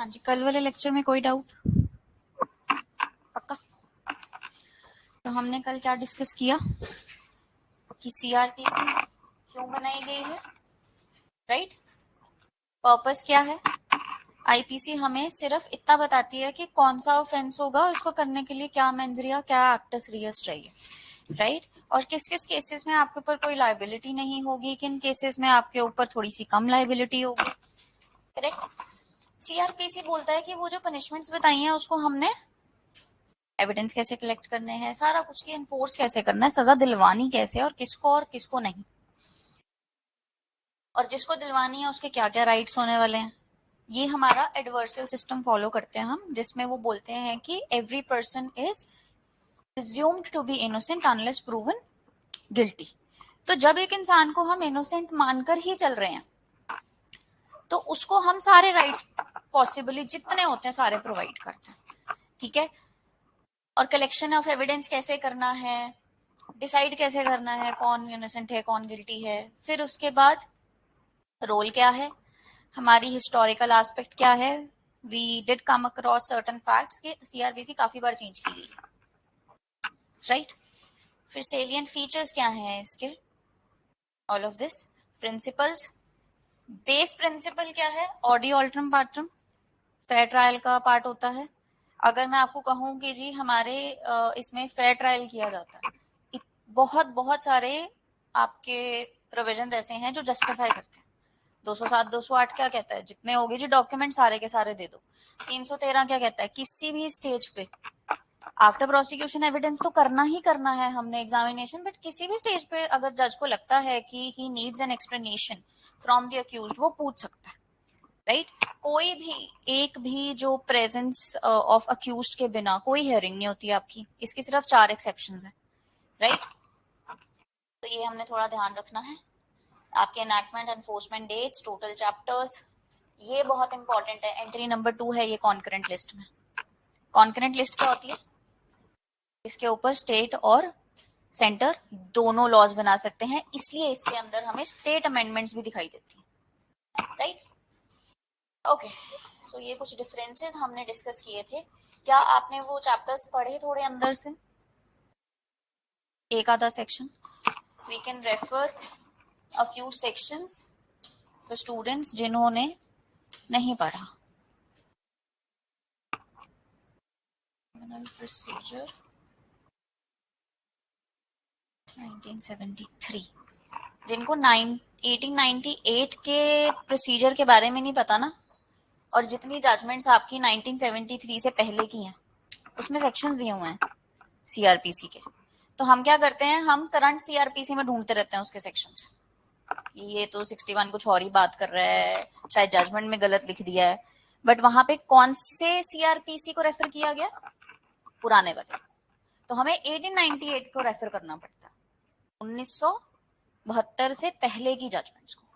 हाँ जी, कल वाले लेक्चर में कोई डाउट? पक्का? तो हमने कल क्या डिस्कस किया कि सीआरपीसी क्यों बनाई गई है, राइट? पर्पस क्या है? आईपीसी हमें सिर्फ इतना बताती है कि कौन सा ऑफेंस होगा और उसको करने के लिए क्या मेंस रिया, क्या एक्टस रियस चाहिए, राइट? और किस किस केसेस में आपके ऊपर कोई लाइबिलिटी नहीं होगी, किन केसेस में आपके ऊपर थोड़ी सी कम लाइबिलिटी होगी, करेक्ट? सीआरपीसी बोलता है कि वो जो पनिशमेंट्स बताई हैं उसको हमने एविडेंस कैसे कलेक्ट करने हैं, सारा कुछ की एनफोर्स कैसे करना है, सजा दिलवानी कैसे और किसको नहीं, और जिसको दिलवानी है उसके क्या क्या राइट्स होने वाले हैं। ये हमारा एडवर्सल सिस्टम फॉलो करते हैं हम, जिसमें वो बोलते हैं कि every person is presumed to be innocent unless proven guilty. तो जब एक इंसान को हम इनोसेंट मानकर ही चल रहे हैं तो उसको हम सारे राइट्स पॉसिबली जितने होते हैं सारे प्रोवाइड करते हैं, ठीक है? और कलेक्शन ऑफ एविडेंस कैसे करना है, डिसाइड कैसे करना है कौन इनोसेंट है कौन गिल्टी है, फिर उसके बाद रोल क्या है, हमारी हिस्टोरिकल एस्पेक्ट क्या है। We did come across certain facts कि सीआरपीसी काफी बार चेंज की गई है, राइट? फिर सेलिएंट फीचर्स क्या हैं इसके, all of this, principles. Base principle क्या है, ऑडियो अल्ट्रम पार्ट्रम फेयर ट्रायल का पार्ट होता है। अगर मैं आपको कहूं कि जी हमारे इसमें फेयर ट्रायल किया जाता है, बहुत बहुत सारे आपके प्रोविजन ऐसे हैं जो जस्टिफाई करते हैं। 207 208 क्या कहता है, जितने होंगे जी डॉक्यूमेंट सारे के सारे दे दो। 313 क्या कहता है, किसी भी स्टेज पे आफ्टर प्रोसिक्यूशन एविडेंस तो करना ही करना है हमने एग्जामिनेशन, बट किसी भी स्टेज पे अगर जज को लगता है कि he needs an explanation from the accused, वो पूछ सकता है, राइट? कोई भी एक भी जो प्रेजेंस ऑफ अक्यूज्ड के बिना कोई हियरिंग नहीं होती आपकी, इसकी सिर्फ 4 एक्सेप्शंस हैं, राइट? तो ये हमने थोड़ा ध्यान रखना है। आपके enactment enforcement dates, total chapters, ये बहुत इंपॉर्टेंट है। एंट्री नंबर 2 है ये कॉन्करेंट लिस्ट में। कॉन्करेंट लिस्ट क्या होती है, इसके ऊपर स्टेट और सेंटर दोनों लॉज बना सकते हैं, इसलिए इसके अंदर हमें स्टेट अमेंडमेंट्स भी दिखाई देती है, राइट? ओके, सो ये कुछ डिफरेंसेस हमने डिस्कस किए थे। क्या आपने वो चैप्टर्स पढ़े थोड़े अंदर से, एक आधा section? We can refer a few sections for students जिन्होंने नहीं पढ़ा। प्रोसीजर 1973, जिनको 1898 के प्रोसीजर के बारे में नहीं पता ना, और जितनी जजमेंट्स आपकी 1973 से पहले की हैं उसमें सेक्शंस दिए हुए हैं सीआरपीसी के, तो हम क्या करते हैं, हम करंट सीआरपीसी में ढूंढते रहते हैं उसके सेक्शंस कि ये तो 61 कुछ और ही बात कर रहा है, शायद जजमेंट में गलत लिख दिया है, बट वहां पे कौन से सीआरपीसी को रेफर किया गया, पुराने वाले। तो हमें 1898 को रेफर करना पड़ता है, 1972 से पहले की जजमेंट्स को।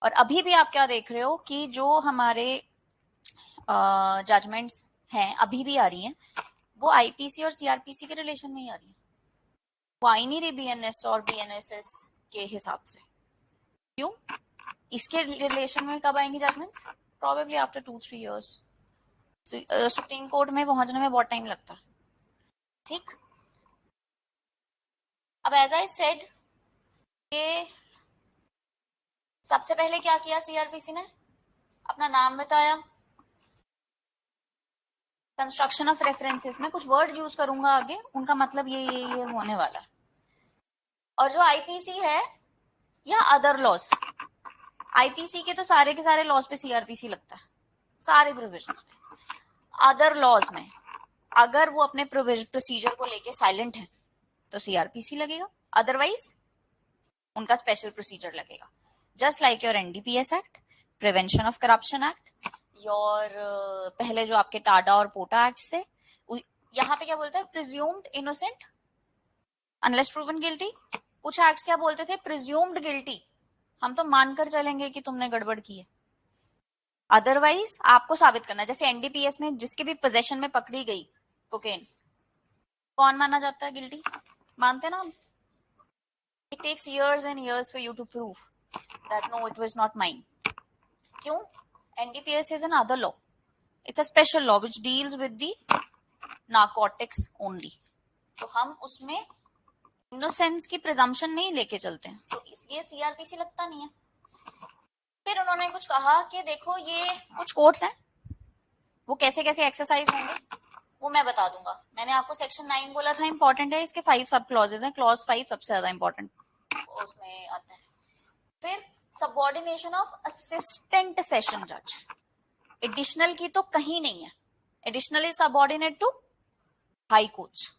और अभी भी आप क्या देख रहे हो कि जो हमारे जजमेंट्स हैं अभी भी आ रही हैं, वो आईपीसी और सीआरपीसी के रिलेशन में ही आ रही है, वो आ ही नहीं रही बीएनएस और बीएनएसएस के हिसाब से। क्यों? इसके रिलेशन में कब आएंगी judgments, probably after 2-3 years. Supreme Court में पहुंचने में बहुत टाइम लगता है, ठीक? अब एज आई सेड, ये सबसे पहले क्या किया सीआरपीसी ने, अपना नाम बताया, कंस्ट्रक्शन ऑफ रेफरेंसेस में कुछ वर्ड यूज करूंगा आगे, उनका मतलब ये होने वाला है। और जो आईपीसी है या अदर लॉज, आईपीसी के तो सारे के सारे लॉज पे सीआरपीसी लगता है, सारे प्रोविजंस पे। अदर लॉज में अगर वो अपने प्रोसीजर को लेके साइलेंट है तो सीआरपीसी लगेगा, अदरवाइज उनका स्पेशल प्रोसीजर लगेगा। Just like your NDPS act, prevention of corruption act, your पहले जो आपके टाडा और पोटा एक्ट थे, यहाँ पे क्या बोलता है, presumed innocent unless proven guilty. कुछ एक्ट्स क्या बोलते थे, प्रिज्यूम्ड गिल्टी, हम तो मानकर चलेंगे कि तुमने गड़बड़ की है, अदरवाइज आपको साबित करना है। जैसे एनडीपीएस में जिसके भी पोजेशन में पकड़ी गई कोकेन, कौन माना जाता है गिल्टी, मानते ना हम? It takes years and years for you to prove that no, it was not mine. क्यों? NDPS is an other law, it's a special law which deals with the narcotics only. तो हम उसमें innocence की presumption नहीं लेके चलते हैं, तो इसलिए सीआरपीसी लगता नहीं है। फिर उन्होंने कुछ कहा कि देखो ये कुछ कोड्स हैं, वो कैसे कैसे एक्सरसाइज होंगे वो मैं बता दूंगा। मैंने आपको सेक्शन 9 बोला था इंपॉर्टेंट है, इसके 5 सब क्लॉजेज हैं, क्लॉज 5 सबसे ज्यादा इंपॉर्टेंट उसमें आता है। फिर सबऑर्डिनेशन ऑफ असिस्टेंट सेशन जज, एडिशनल की तो कहीं नहीं है, additional is subordinate to high courts.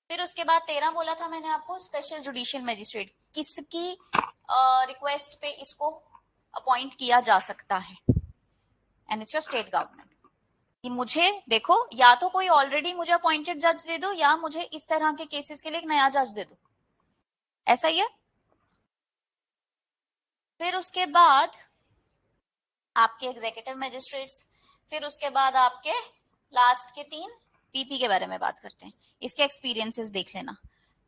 फिर उसके बाद 13 बोला था मैंने आपको, स्पेशल जुडिशियल मजिस्ट्रेट, किसकी रिक्वेस्ट पे इसको अपॉइंट किया जा सकता है, and it's your state government. कि मुझे देखो, या तो कोई ऑलरेडी मुझे अपॉइंटेड जज दे दो, या मुझे इस तरह के केसेस के लिए एक नया जज दे दो, ऐसा ही है। फिर उसके बाद आपके एग्जीक्यूटिव मजिस्ट्रेट्स, फिर उसके बाद आपके लास्ट के 3 पीपी के बारे में बात करते हैं। इसके एक्सपीरियंसेस देख लेना।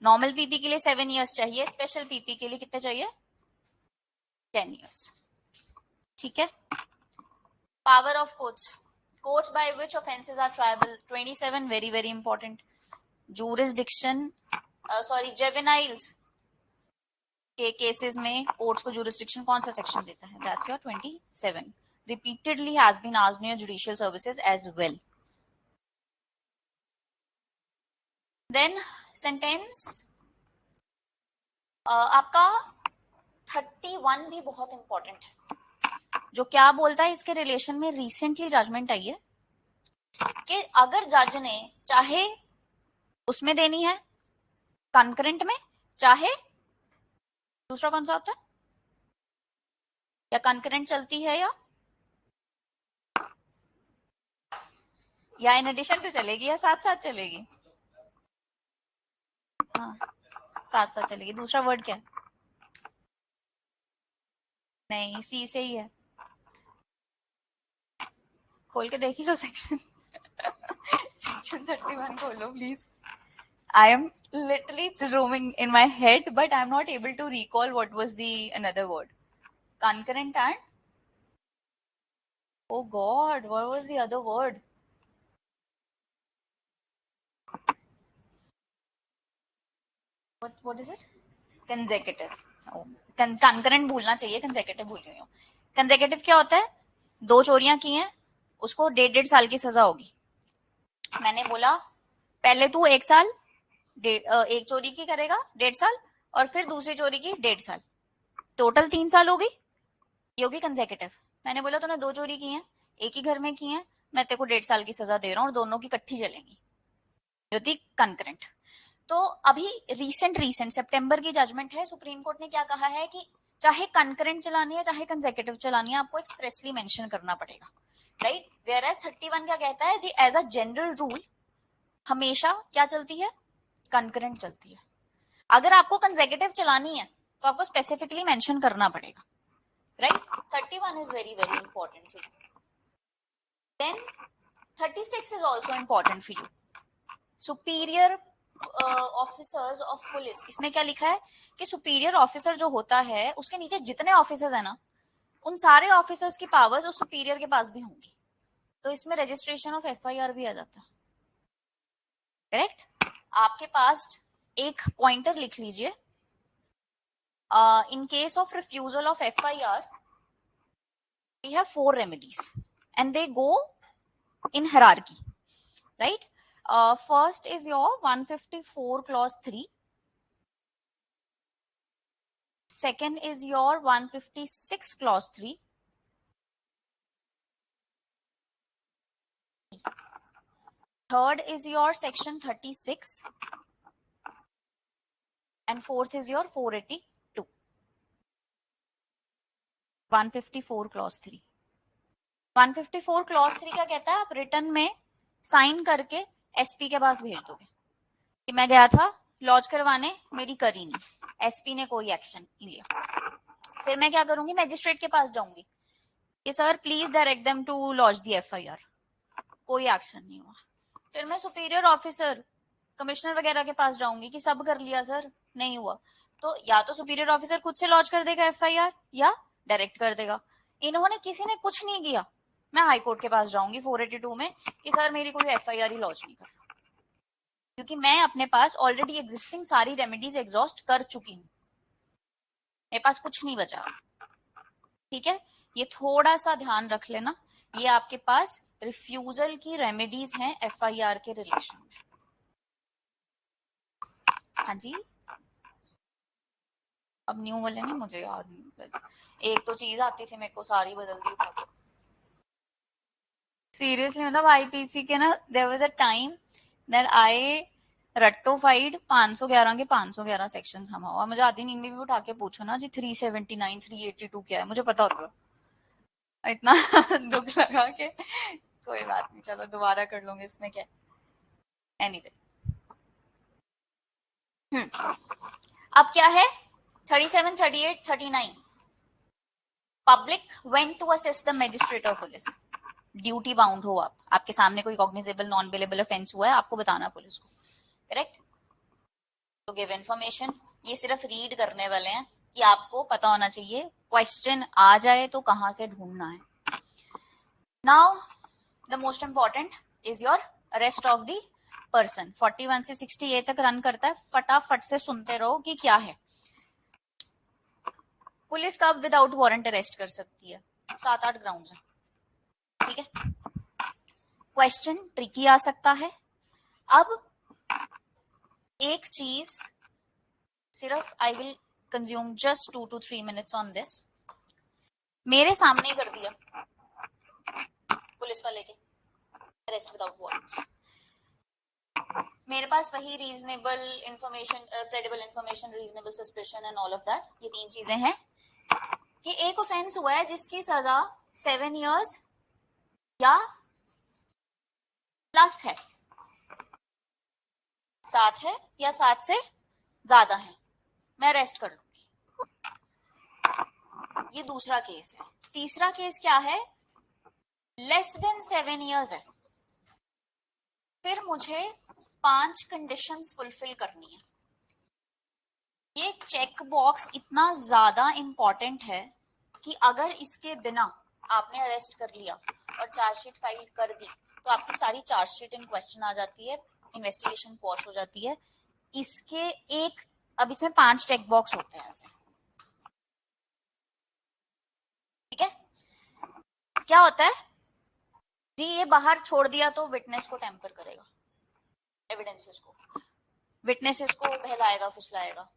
नॉर्मल पीपी के लिए 7 इयर्स चाहिए, स्पेशल पीपी के लिए कितने चाहिए, 10 इयर्स। ठीक है। Power of courts, courts by which offences are triable, 27 very very important. Jurisdiction juveniles के केसेस में कोर्ट्स को जूरिसडिक्शन कौन सा सेक्शन देता है, that's your 27। Repeatedly has been asked in your judicial services as well. Then sentence आपका 31 भी बहुत इंपॉर्टेंट है, जो क्या बोलता है, इसके रिलेशन में रिसेंटली जजमेंट आई है कि अगर जज ने चाहे उसमें देनी है कंकरेंट में, चाहे दूसरा कौन सा होता है, या कंकरेंट चलती है या इन एडिशन टू चलेगी, या साथ साथ चलेगी, हाँ साथ साथ चलेगी। दूसरा वर्ड क्या है, नहीं सी से ही है, खोल के देख लो सेक्शन सेक्शन 31 खोलो please. I am literally it's roaming in my head, but I'm not able to recall what was the another word. Concurrent and oh God, what was the other word? What is it? Consecutive. Oh, concurrent भूलना चाहिए, consecutive भूल गई हूँ। Consecutive क्या होता है? 2 चोरियां की हैं, उसको 1.5 साल की सजा होगी। मैंने बोला पहले तू 1 साल एक चोरी की करेगा 1.5 साल, और फिर दूसरी चोरी की 1.5 साल, टोटल 3 साल हो गई, ये होगी कंसेक्यूटिव। मैंने बोला तूने 2 चोरी की हैं, एक ही घर में की हैं, मैं तेरे को 1.5 साल की सजा दे रहा हूँ और दोनों की इकट्ठी चलेंगी, जो थी कंकरेंट। तो अभी रीसेंट सितंबर की जजमेंट है, सुप्रीम कोर्ट ने क्या कहा है कि चाहे कंकरेंट चलानी है चाहे कंसेक्यूटिव चलानी है, आपको एक्सप्रेसली मेंशन करना पड़ेगा, राइट। वेयर एज 31 क्या कहता है जी, एज अ जनरल रूल हमेशा क्या चलती है, कंकरेंट चलती है। अगर आपको कंसेक्यूटिव चलानी है तो आपको स्पेसिफिकली मेंशन करना पड़ेगा, right? 31 is very very important for you. Then 36 is also important for you. Superior officers of police, इसमें क्या लिखा है कि सुपीरियर ऑफिसर जो होता है उसके नीचे जितने ऑफिसर्स है ना, उन सारे ऑफिसर्स की पावर्स उस सुपीरियर के पास भी होंगी। तो इसमें रजिस्ट्रेशन ऑफ एफआईआर भी आ जाता है, करेक्ट। आपके पास एक पॉइंटर लिख लीजिए, in case of refusal of FIR, we have 4 remedies and they go in hierarchy, right? First is your 154 clause 3. Second is your 156 clause 3. Third is your section 36. And fourth is your 482. 154 clause 3. 154 clause 3 क्या कहता है, आप return में sign करके SP के पास भेज दोगे कि मैं गया था लॉज करवाने, मेरी करी नहीं, एसपी ने कोई एक्शन नहीं लिया। फिर मैं क्या करूंगी, मैजिस्ट्रेट के पास जाऊंगी कि sir please direct them to lodge the FIR, कोई एक्शन नहीं हुआ। फिर मैं सुपीरियर ऑफिसर कमिश्नर वगैरह के पास जाऊंगी कि सब कर लिया सर, नहीं हुआ। तो या तो सुपीरियर ऑफिसर खुद से लॉज कर देगा एफआईआर या डायरेक्ट कर देगा। इन्होंने किसी ने कुछ नहीं किया, मैं हाई कोर्ट के पास जाऊंगी 482 में कि सर मेरी कोई एफआईआर ही लॉन्च नहीं कर रहा, क्योंकि मैं अपने पास ऑलरेडी एग्जिस्टिंग सारी रेमेडीज एग्जॉस्ट कर चुकी हूँ, मेरे पास कुछ नहीं बचा। ठीक है, ये थोड़ा सा ध्यान रख लेना, ये आपके पास रिफ्यूजल की रेमेडीज हैं एफआईआर के रिलेशन में। हाँ जी, अब न्यू वाले नहीं मुझे याद नहीं, एक तो चीज आती थी मेरे को सारी बदल दी उठा के। सीरियसली मतलब आईपीसी के ना there was a time that I रट्टोफाइड 511 के 511 सेक्शंस हम हुआ। मुझे आधी नींद में भी उठा के पूछो ना जी 379 382 क्या है, मुझे पता होता, इतना दुख लगा के कोई बात नहीं, चलो दोबारा कर लूंगी, इसमें क्या एनीवे। अब क्या है 37 38 39 public went to assist the magistrate और पुलिस। ड्यूटी बाउंड हो आप, आपके सामने कोई कॉग्निजेबल नॉन बेलेबल ऑफेंस हुआ है, आपको बताना पुलिस को, करेक्ट। तो गिव इन्फॉर्मेशन, ये सिर्फ रीड करने वाले हैं कि आपको पता होना चाहिए, क्वेश्चन आ जाए तो कहां से ढूंढना है। Now the most important is your arrest of the person. 41 से 60 तक रन करता है, फटाफट से सुनते रहो कि क्या है। पुलिस कब विदाउट वारंट अरेस्ट कर सकती है? 7-8 ग्राउंड्स हैं, ठीक है। क्वेश्चन ट्रिकी आ सकता है। अब एक चीज सिर्फ I will consume just 2 to 3 minutes on this. मेरे सामने कर दिया पुलिस वाले के अरेस्ट विदाउट वारंट्स, मेरे पास वही reasonable information, credible information, reasonable suspicion and all of that, ये 3 चीजें हैं कि एक ऑफेंस हुआ है जिसकी सजा 7 years या प्लस है, 7 है या 7 से ज्यादा है, मैं अरेस्ट कर लूंगी। ये दूसरा केस है। तीसरा केस क्या है, लेस देन 7 years है, फिर मुझे 5 कंडीशंस फुलफिल करनी है। ये चेक बॉक्स इतना ज्यादा इंपॉर्टेंट है कि अगर इसके बिना आपने अरेस्ट कर लिया और चार्जशीट फाइल कर दी तो आपकी सारी चार्जशीट इन क्वेश्चन आ जाती है, इन्वेस्टिगेशन पॉज हो जाती है। इसके एक, अब इसमें 5 चेक बॉक्स होते हैं ऐसे, ठीक है। क्या होता है जी, ये बाहर छोड़ दिया तो विटनेस को टेम्पर करेगा, एविडेंसेस को, विटनेसेस को बहलाएगा फुसलाएगा,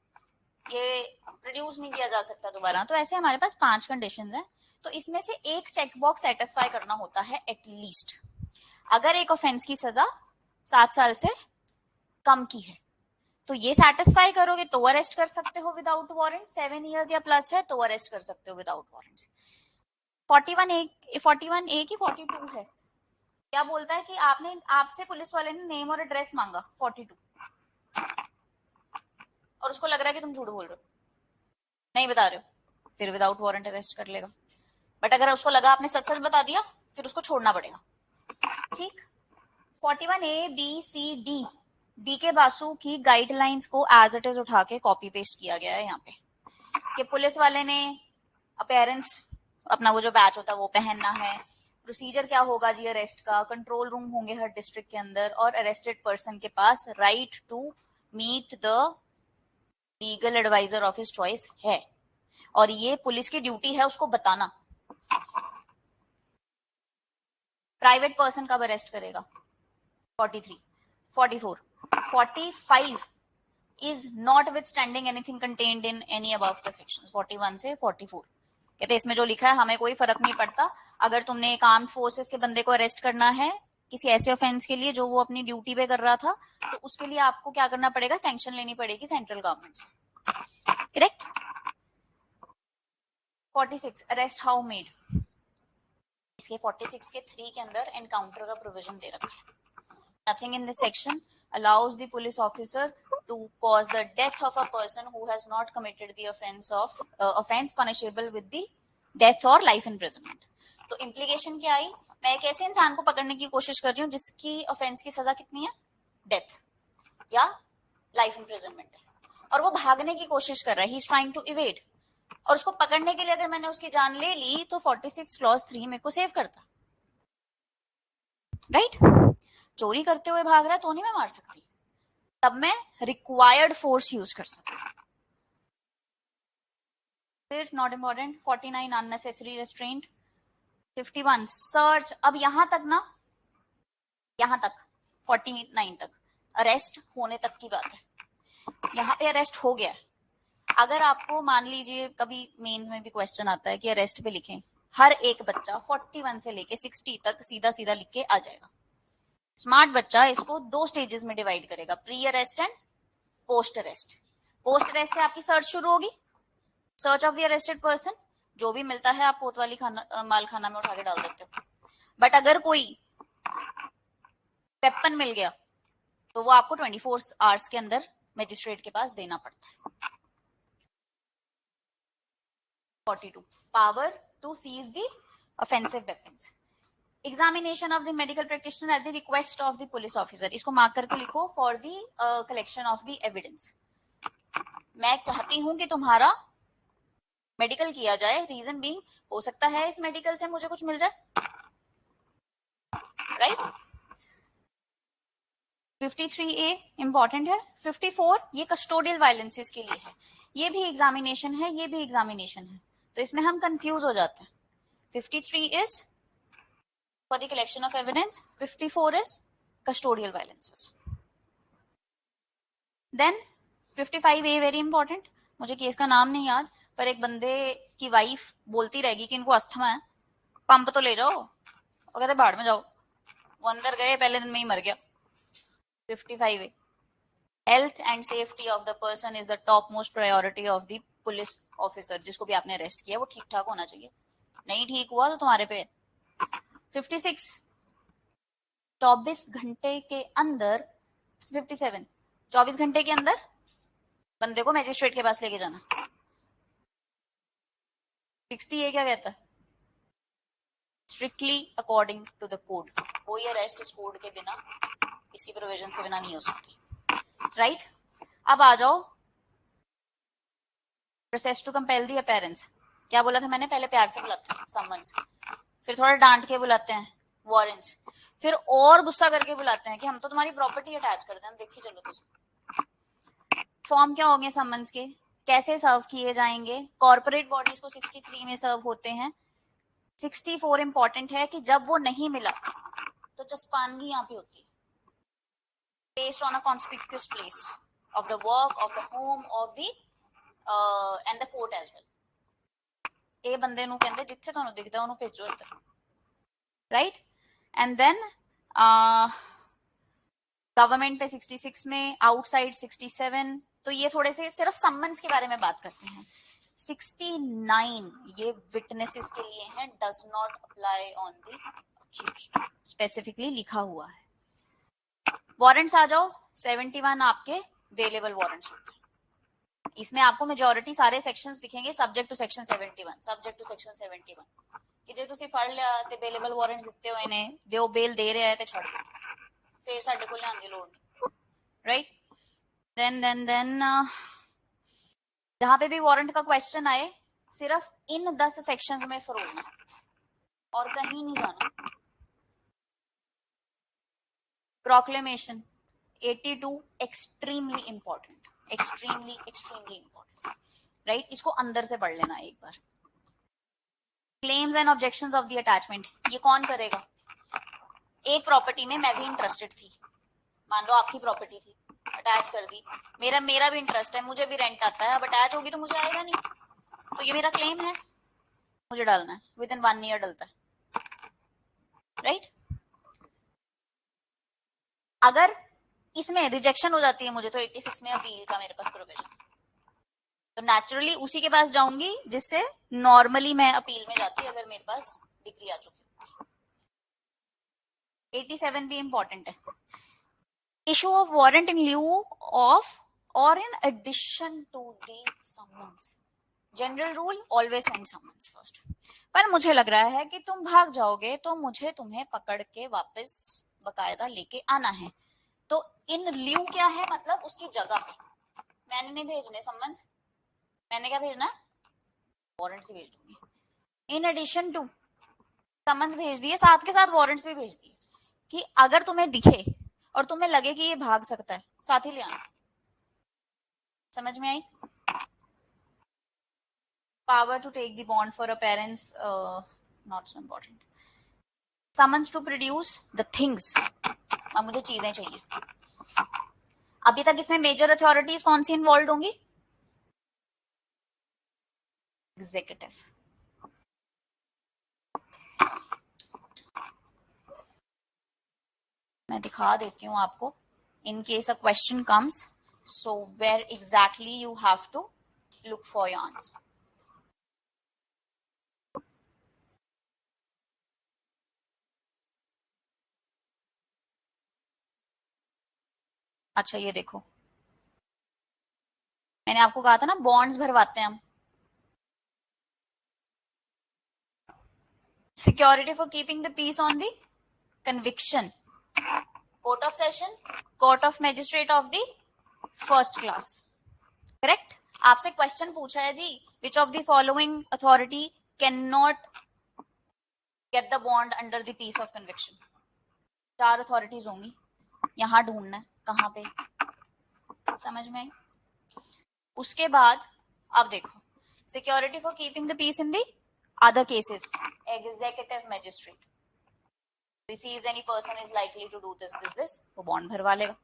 ये प्रोड्यूस नहीं किया जा सकता दोबारा। तो ऐसे हमारे पास 5 कंडीशंस हैं, तो इसमें से एक चेक बॉक्स सेटिस्फाई करना होता है एटलीस्ट। अगर एक ऑफेंस की सजा 7 साल से कम की है तो ये सेटिस्फाई करोगे तो अरेस्ट कर सकते हो विदाउट वारंट, 7 years या प्लस है तो अरेस्ट कर सकते हो विदाउट वारंट। 41A की 42 है, क्या बोलता है कि आपने, आपसे पुलिस वाले ने नेम और एड्रेस मांगा 42, और उसको लग रहा है कि तुम झूठ बोल रहे हो, नहीं बता रहे हो, फिर विदाउट वारंट अरेस्ट कर लेगा। बट अगर उसको लगा आपने सच सच बता दिया फिर उसको छोड़ना पड़ेगा, ठीक। 41A, B, C, D, D K Basu की गाइडलाइंस को एज इट इज उठा के कॉपी पेस्ट किया गया है यहाँ पे कि पुलिस वाले ने अपेयरेंस अपना वो जो बैच होता है वो पहनना है, प्रोसीजर क्या होगा जी अरेस्ट का, कंट्रोल रूम होंगे हर डिस्ट्रिक्ट के अंदर, और अरेस्टेड पर्सन के पास right to meet the legal adviser of his choice है, और ये पुलिस की ड्यूटी है उसको बताना। प्राइवेट पर्सन कब अरेस्ट करेगा? 43, 44, 45 is notwithstanding anything contained in any above the sections 41 से 44। कहते इसमें जो लिखा है हमें कोई फर्क नहीं पड़ता, अगर तुमने एक आर्म्ड फोर्सेस के बंदे को अरेस्ट करना है किसी ऐसे ऑफेंस के लिए जो वो अपनी ड्यूटी पे कर रहा था, तो उसके लिए आपको क्या करना पड़ेगा, सैंक्शन लेनी पड़ेगी सेंट्रल गवर्नमेंट से, करेक्ट। 46 अरेस्ट हाउ मेड, इसके 46 के 3 के अंदर एनकाउंटर का प्रोविजन दे रखा है। Nothing in this section allows the police officer to cause the death of a person who has not committed the offense punishable with the death or life imprisonment। तो implication क्या आई, मैं एक ऐसे इंसान को पकड़ने की कोशिश कर रही हूँ जिसकी ऑफेंस की सजा कितनी है, डेथ या लाइफ इम्प्रिजनमेंट है, और वो भागने की कोशिश कर रहा है, he is trying to evade, और उसको पकड़ने के लिए अगर मैंने उसकी जान ले ली तो 46 क्लॉज 3 मेरे को सेव करता। राइट। चोरी करते हुए भाग रहा है तो नहीं मैं मार सकती, तब मैं रिक्वायर्ड फोर्स यूज कर सकती हूँ। फिर not important. 49 unnecessary restaurant. 51 search. अब यहां तक ना, यहां तक 49 तक अरेस्ट होने तक की बात है। यहाँ पे अरेस्ट हो गया। अगर आपको मान लीजिए कभी मेंस में भी क्वेश्चन आता है कि अरेस्ट पे लिखें, हर एक बच्चा 41 से लेके 60 तक सीधा सीधा लिख के आ जाएगा। स्मार्ट बच्चा इसको दो स्टेजेस में डिवाइड करेगा, pre arrest and post arrest. Post arrest से आपकी सर्च शुरू होगी, search of the arrested person. जो भी मिलता है आप कोतवाली खाना माल खाना में उठा के डाल देते हो। बट अगर कोई वेपन मिल गया तो वो आपको 24 आवर्स के अंदर मजिस्ट्रेट के पास देना पड़ता है। 42 power to seize the offensive weapons. Examination of the medical practitioner at the request of the police officer. इसको मार्क करके लिखो, for the collection of the evidence. मैं चाहती हूं कि तुम्हारा मेडिकल किया जाए, रीजन बीइंग हो सकता है इस मेडिकल से मुझे कुछ मिल जाए, राइट। 53A इंपॉर्टेंट है। 54 ये कस्टोडियल वायलेंसेस के लिए है। ये भी एग्जामिनेशन है, ये भी एग्जामिनेशन है, तो इसमें हम कंफ्यूज हो जाते हैं। 53 is for the collection of evidence, 54 is custodial violences. Then 55A very important. मुझे केस का नाम नहीं याद, पर एक बंदे की वाइफ बोलती रहेगी कि इनको अस्थमा है, पंप तो ले जाओ, वो कहते बाढ़ में जाओ। वो अंदर गए, पहले दिन में ही मर गया। 55A health and safety of the person is the top most priority of the police officer. जिसको भी आपने अरेस्ट किया वो ठीक ठाक होना चाहिए, नहीं ठीक हुआ तो तुम्हारे पे। 56 24 घंटे के अंदर, 57 24 घंटे के अंदर बंदे को मजिस्ट्रेट के पास लेके जाना। 60 ये क्या कहता है, strictly according to the code. कोई अरेस्ट इस कोड के बिना, इसकी प्रोविजंस के बिना नहीं हो सकती, राइट। अब आ जाओ process to compel the appearance. क्या बोला था मैंने, पहले प्यार से बुलाते हैं समन्स, फिर थोड़ा डांट के बुलाते हैं वारंट्स, फिर और गुस्सा करके बुलाते हैं कि हम तो तुम्हारी प्रॉपर्टी अटैच कर दें, देखिए चलो तुझे। फॉर्म क्या होंगे समन्स के, कैसे सर्व किए जाएंगे। कॉर्पोरेट बॉडीज को 63 में सर्व होते हैं। 64 इंपॉर्टेंट है कि जब वो नहीं मिला तो चस्पानगी यहाँ पे होती है, based on a conspicuous place of the work, of the home, of the and the court as well. ਇਹ ਬੰਦੇ ਨੂੰ ਕਹਿੰਦੇ ਜਿੱਥੇ ਤੁਹਾਨੂੰ ਦਿਖਦਾ ਉਹਨੂੰ ਭੇਜੋ ਇੱਧਰ, राइट। एंड देन गवर्नमेंट पे 66 में, आउटसाइड 67। तो ये थोड़े से सिर्फ सम्मन्स के बारे में बात करते हैं। 69 ये विटनेसेस के लिए है, does not apply on the accused, specifically लिखा हुआ है। वारंट्स आ जाओ, 71 आपके बेलेबल वारंट्स होते हैं। इसमें आपको मेजोरिटी सारे सेक्शंस दिखेंगे subject to section 71, subject to section 71 कि जे ਤੁਸੀਂ ਫੜ ਲਿਆ ਤੇ ਬੇਲੇਬਲ ਵਾਰੰਟਸ ਦਿੱਤੇ ਹੋਏ ਨੇ, ਜੇ ਉਹ ਬੇਲ ਦੇ ਰਿਹਾ ਹੈ ਤੇ ਛੱਡ ਦੋ, ਫਿਰ ਸਾਡੇ ਕੋਲ ਲਿਆਉਣ ਦੀ ਲੋੜ नहीं, राइट। देन जहां पे भी वारंट का क्वेश्चन आए सिर्फ इन 10 सेक्शंस में फरोलना और कहीं नहीं जाना। Proclamation 82 extremely important, extremely important, right. इसको अंदर से पढ़ लेना एक बार। Claims and objections of the attachment, ये कौन करेगा। एक प्रॉपर्टी में मैं भी इंटरेस्टेड थी, मान लो आपकी प्रॉपर्टी थी, अटैच कर दी, मेरा भी इंटरेस्ट है, मुझे भी रेंट आता है, अब अटैच होगी तो मुझे आएगा नहीं, तो ये मेरा क्लेम है, मुझे डालना है, विद इन 1 ईयर डलता है, राइट। अगर इसमें रिजेक्शन हो जाती है मुझे, तो 86 में अपील का मेरे पास प्रोविजन, तो नेचुरली उसी के पास जाऊंगी जिससे नॉर्मली मैं अपील में जाती अगर मेरे पास डिग्री आ चुकी होती। 87 भी इंपॉर्टेंट है। Issue of warrant in lieu of or in addition to the summons. General rule always send summons first, पर मुझे लग रहा है कि तुम भाग जाओगे तो मुझे तुम्हें पकड़ के वापस बकायदा लेके आना है, तो इन ल्यू क्या है, मतलब उसकी जगह पे। मैंने नहीं भेजने समन्स, मैंने क्या भेजना है, वारंट्स ही भेज दूंगी। इन एडिशन टू समन्स भेज दिए, साथ के साथ वारंट्स भी भेज दिए, कि अगर तुम्हें दिखे और तुम्हें लगे कि ये भाग सकता है, साथ ही ले आना। समझ में आई? Power to take the bond for a parents, not so important. Summons to produce the things, अब मुझे चीजें चाहिए। अभी तक इसमें मेजर अथॉरिटीज कौन सी इन्वॉल्व होंगी? एग्जीक्यूटिव। मैं दिखा देती हूं आपको, in case a question comes, so where exactly you have to look for your answer. अच्छा ये देखो, मैंने आपको कहा था ना बॉन्ड्स भरवाते हैं हम। Security for keeping the peace on the conviction, court of session, court of magistrate of the first class. Correct? आपसे क्वेश्चन पूछा है जी, which of the following authority can not get the bond under the peace of conviction. 4 authorities होंगी, यहां ढूंढना है कहां पे। समझ में आई? उसके बाद अब देखो, security for keeping the peace in the other cases, executive magistrate receives any person is likely to do this, वो बॉन्ड भरवा लेगा।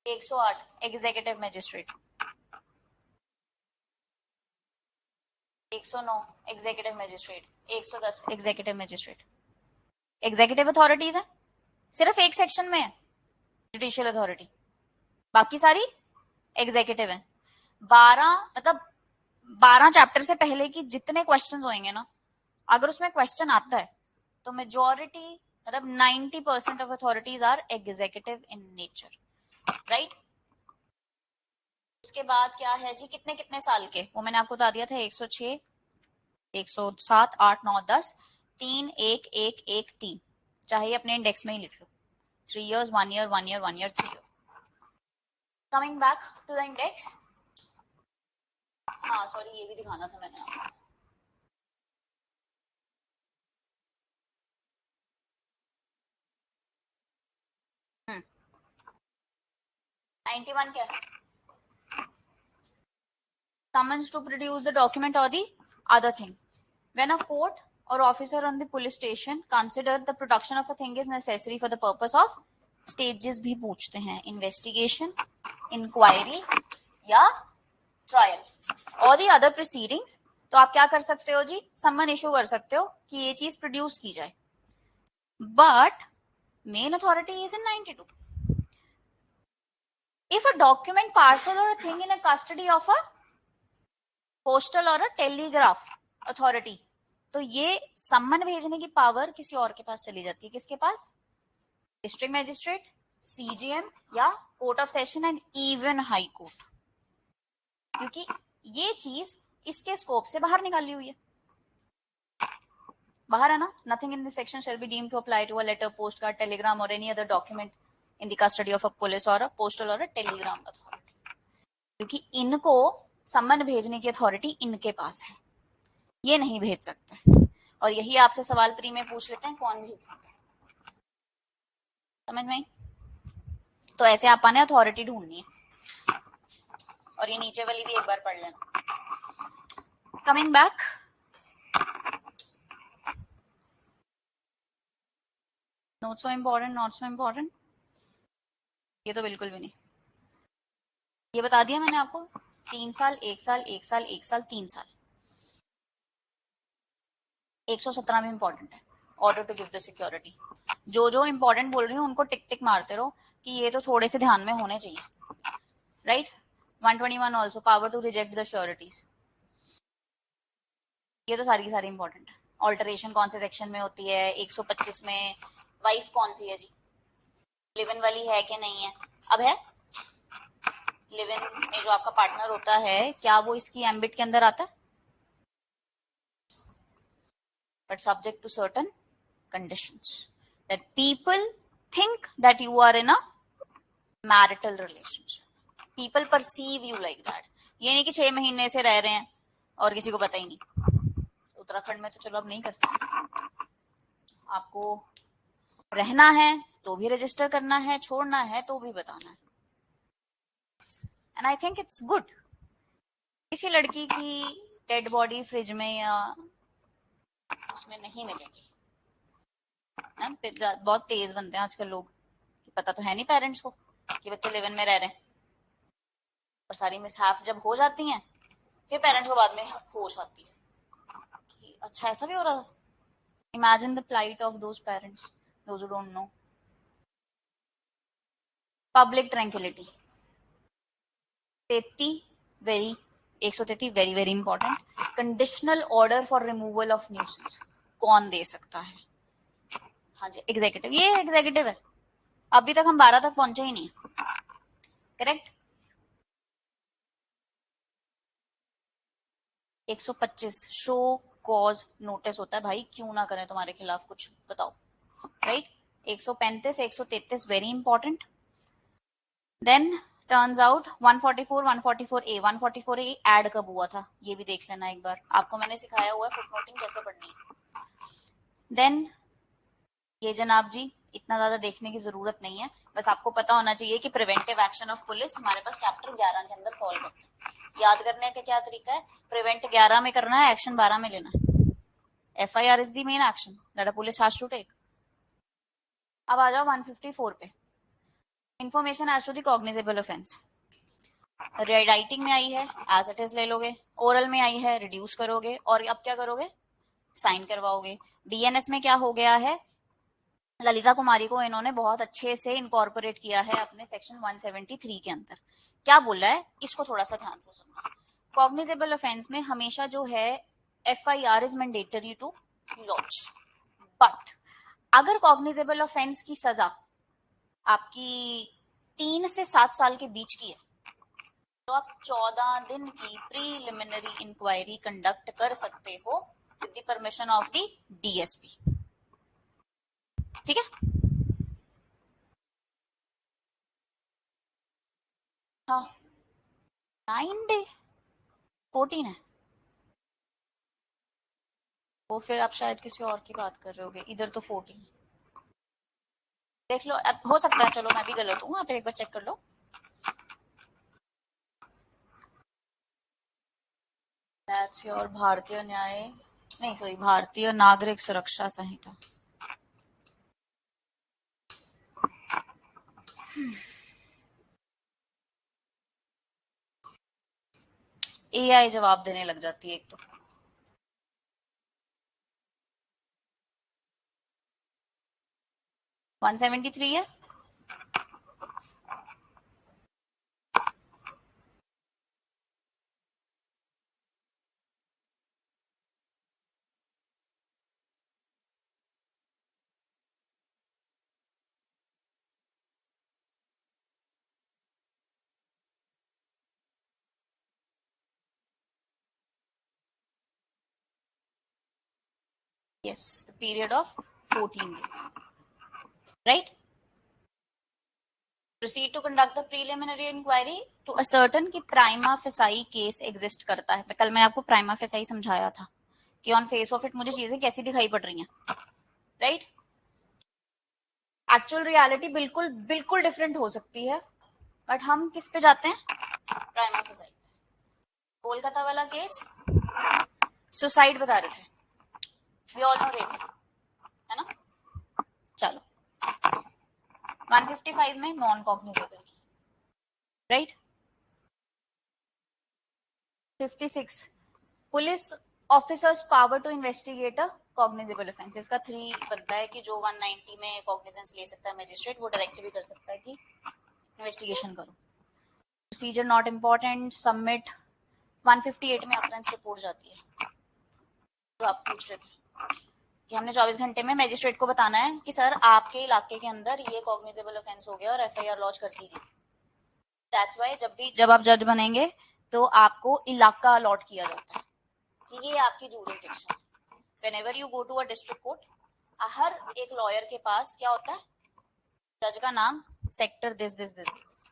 108 executive magistrate, 109 executive magistrate, 110 executive magistrate. Executive authorities है, सिर्फ एक सेक्शन में है जुडिशियल अथॉरिटी, बाकी सारी एग्जीक्यूटिव है। 12 मतलब 12 चैप्टर से पहले की जितने क्वेश्चंस होंगे ना, अगर उसमें क्वेश्चन आता है तो मेजॉरिटी मतलब 90% of authorities are executive in nature, right? उसके बाद क्या है जी, कितने कितने साल के, वो मैंने आपको बता दिया था, 106, 107, 8, 9, 10, 3, 1, 1, 1, 3, चाहे अपने इंडेक्स में ही लिख लो। 3 years, 1 year, 1 year, 1 year, 3 year. Coming back to the index. हाँ सॉरी, ये भी दिखाना था मैंने आपको। हम्म, 91 क्या? Summons to produce the document or the other thing. When a court or officer on the police station consider the production of a thing is necessary for the purpose of, stages भी पूछते हैं, investigation, inquiry या trial और the other proceedings, तो आप क्या कर सकते हो जी, सम्मन इशू कर सकते हो कि ये चीज प्रोड्यूस की जाए। But main authority is in 92. If a document, parcel or a thing in a custody of a postal or a telegraph authority, तो ये सम्मन भेजने की पावर किसी और के पास चली जाती है। किसके पास? डिस्ट्रिक्ट मैजिस्ट्रेट, सीजीएम या court of session and even high court, क्योंकि ये चीज इसके स्कोप से बाहर निकाली हुई है। बाहर है ना, nothing in this section shall be deemed to apply to a letter, post card, telegram or any other document in the custody of a police or a postal और अ टेलीग्राम अथॉरिटी, क्योंकि इनको सम्मन भेजने की अथॉरिटी इनके पास है, ये नहीं भेज सकते। और यही आपसे सवाल प्री में पूछ लेते हैं, कौन भेज सकता है। समझ में? तो ऐसे आपने अथॉरिटी ढूंढनी है, और ये नीचे वाली भी एक बार पढ़ लेना। Coming back, not so important, not so important, ये तो बिल्कुल भी नहीं। ये बता दिया मैंने आपको, 3 साल, 1 साल, 1 साल, 1 साल, 3 साल। 117 भी इंपॉर्टेंट है, order to give the security. जो जो इंपॉर्टेंट बोल रही हूँ उनको टिक टिक मारते रहो कि ये तो थोड़े से ध्यान में होने चाहिए, right? 121 also, power to reject the sureties, ये तो सारी की सारी इंपॉर्टेंट है। ऑल्टरेशन कौन से सेक्शन में होती है? 125 में। वाइफ कौन सी है जी? लिव इन वाली है कि नहीं है? अब है लिव इन में जो आपका पार्टनर होता है, क्या वो इसकी एम्बिट के अंदर आता है? But subject to certain conditions, that people think that you are in a marital relationship, people perceive you like that। ये नहीं कि 6 महीने से रह रहे हैं और किसी को पता ही नहीं। उत्तराखंड में तो चलो अब नहीं कर सकते, आपको रहना है तो भी रजिस्टर करना है, छोड़ना है तो भी बताना है. And I think it's good. किसी लड़की की डेड बॉडी फ्रिज में या उसमें नहीं मिलेगी ना. बहुत तेज बनते हैं आजकल लोग, पता तो है नहीं पेरेंट्स को कि बच्चे लिव इन में रह रहे हैं, और सारी मिसहैप्स जब हो जाती हैं फिर पेरेंट्स को बाद में होश आती है कि अच्छा ऐसा भी हो रहा था. Imagine the plight of those parents, those who don't know. Public tranquillity 33 very 133 very very important. Conditional order for removal of nuisance कौन दे सकता है? हाँ जी, एग्जीक्यूटिव. ये एग्जीक्यूटिव है. अभी तक हम 12 तक पहुंचे ही नहीं. करेक्ट. 125 शो कॉज नोटिस होता है भाई, क्यों ना करें तुम्हारे खिलाफ कुछ, बताओ. Right. 135 133 very important. Then turns out 144 144A 144A add कब हुआ था ये भी देख लेना एक बार. आपको मैंने सिखाया हुआ है फुटनोटिंग कैसे पढ़नी है. देन ये जनाब जी इतना ज्यादा देखने की जरूरत नहीं है, बस आपको पता होना चाहिए कि प्रिवेंटिव एक्शन ऑफ पुलिस हमारे पास चैप्टर 11 के अंदर फॉल करता है. याद करने का क्या तरीका है? प्रिवेंट 11 में करना है, एक्शन 12 में लेना है. FIR is the main action that a police has to take. अब आ जाओ 154 पे. Information as to the cognizable offence. Writing में आई है एज इट इज ले लोगे, ओरल में आई है रिड्यूस करोगे, और अब क्या करोगे? साइन करवाओगे. BNS में क्या हो गया है? ललिता कुमारी को इन्होंने बहुत अच्छे से इनकॉर्पोरेट किया है अपने सेक्शन 173 के अंदर. क्या बोला है इसको थोड़ा सा ध्यान से सुनना. कॉग्निजेबल ऑफेंस में हमेशा जो है FIR is mandatory to launch. But अगर कॉग्निजेबल ऑफेंस की सजा आपकी 3 से 7 साल के बीच की है तो आप 14 दिन की प्रीलिमिनरी इंक्वायरी कंडक्ट कर सकते हो with the permission of the DSP. ठीक है. हाँ 9 डे 14 है वो, फिर आप शायद किसी और की बात कर रहे होगे. इधर तो 14 देख लो. अब हो सकता है चलो मैं भी गलत हूँ, आप एक बार चेक कर लो. दैट्स योर भारतीय न्याय, नहीं सॉरी, भारतीय नागरिक सुरक्षा संहिता. AI जवाब देने लग जाती है एक तो. 173 है. Yes, the period of 14 days. Right? Proceed to conduct the preliminary inquiry to ascertain कि प्राइमा फेसाई केस एग्जिस्ट करता है. कल मैं आपको प्राइमा फेसाई समझाया था कि ऑन फेस ऑफ इट मुझे चीजें कैसी दिखाई पड़ रही हैं. राइट. एक्चुअल रियलिटी बिल्कुल बिल्कुल डिफरेंट हो सकती है, बट हम किस पे जाते हैं? Prima facie. कोलकाता वाला केस सुसाइड बता रहे थे. वी ऑल नो रेप है ना. चलो 155 में नॉन कॉग्निजेबल की. Right. 56 police officers power to investigate a cognizable offence. इसका 3 बनता है कि जो 190 में कॉग्निजेंस ले सकता है मजिस्ट्रेट, वो डायरेक्ट भी कर सकता है कि इन्वेस्टिगेशन करो. Procedure not important. सबमिट. 158 में अक्रेंस रिपोर्ट जाती है. तो आप पूछ रहे थे कि हमने 24 घंटे में मजिस्ट्रेट को बताना है कि सर आपके इलाके के अंदर ये कॉग्निजेबल ऑफेंस हो गया और FIR लॉन्च कर दी गई. दैट्स वाई जब आप जज बनेंगे तो आपको इलाका अलॉट किया जाता है कि ये आपकी jurisdiction. Whenever you go to a district court, हर एक लॉयर के पास क्या होता है? जज का नाम, sector, this this this this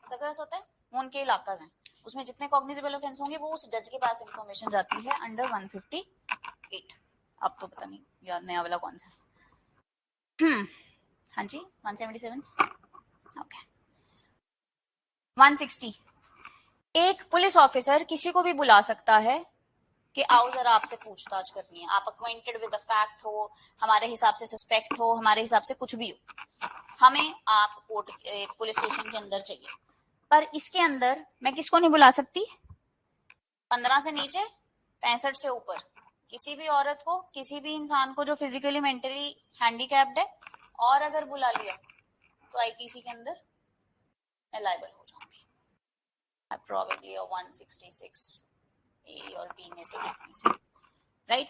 सबके पास होता है. वो उनके इलाका हैं, उसमें जितने कॉग्निजेबल ऑफेंस होंगे वो उस जज के पास इंफॉर्मेशन जाती है अंडर 158. अब तो पता नहीं याद नया वाला कौन सा. हाँ जी 177 ओके 160 एक पुलिस ऑफिसर किसी को भी बुला सकता है कि आओ जरा आपसे पूछताछ करनी है, आप अक्वाइंटेड विद द फैक्ट हो, हमारे हिसाब से सस्पेक्ट हो, हमारे हिसाब से कुछ भी हो, हमें आप कोर्ट पुलिस स्टेशन के अंदर चाहिए। पर इसके अंदर मैं किसको नहीं बुला सकती? 15 से नीचे 65 से ऊपर किसी भी औरत को, किसी भी इंसान को जो फिजिकली मेंटली हैंडीकैप्ड है, और अगर बुला लिया तो आईपीसी के अंदर मैं लायबल हो जाऊंगी। प्रोबेबली 166 ए और बी में से एक में से, right.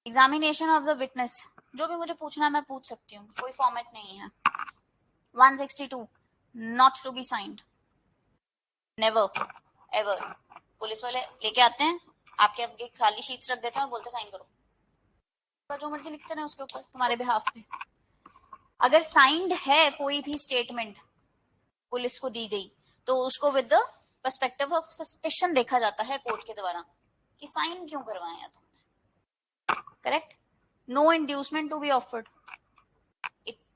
Examination of the witness, जो भी मुझे पूछना है मैं पूछ सकती हूँ, कोई फॉर्मेट नहीं है। 162 not to be signed, never ever. Police वाले लेके आते हैं, आपके आगे खाली शीट्स रख देते हैं और बोलते साइन करो, जो मर्जी लिखते रहे उसके ऊपर तुम्हारे बिहाफ पे। अगर साइंड है कोई भी स्टेटमेंट पुलिस को दी गई तो उसको with the perspective of suspicion देखा जाता है कोर्ट के द्वारा कि साइन क्यों करवाया तुमने, correct. No inducement to be offered,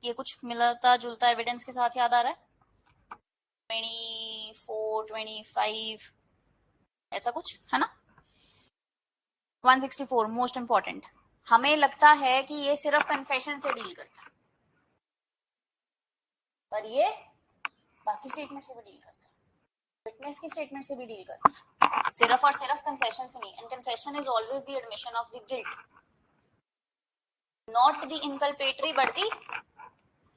ये कुछ मिलता जुलता एविडेंस के साथ याद आ रहा है, 24 25 ऐसा कुछ है ना। 164 मोस्ट इंपॉर्टेंट, हमें लगता है कि ये सिर्फ कन्फेशन से डील करता है, पर ये बाकी स्टेटमेंट से भी डील करता है, विटनेस की स्टेटमेंट से भी डील करता है, सिर्फ और सिर्फ कन्फेशन से नहीं। And confession is always the admission of the guilt, not the inculpatory but the,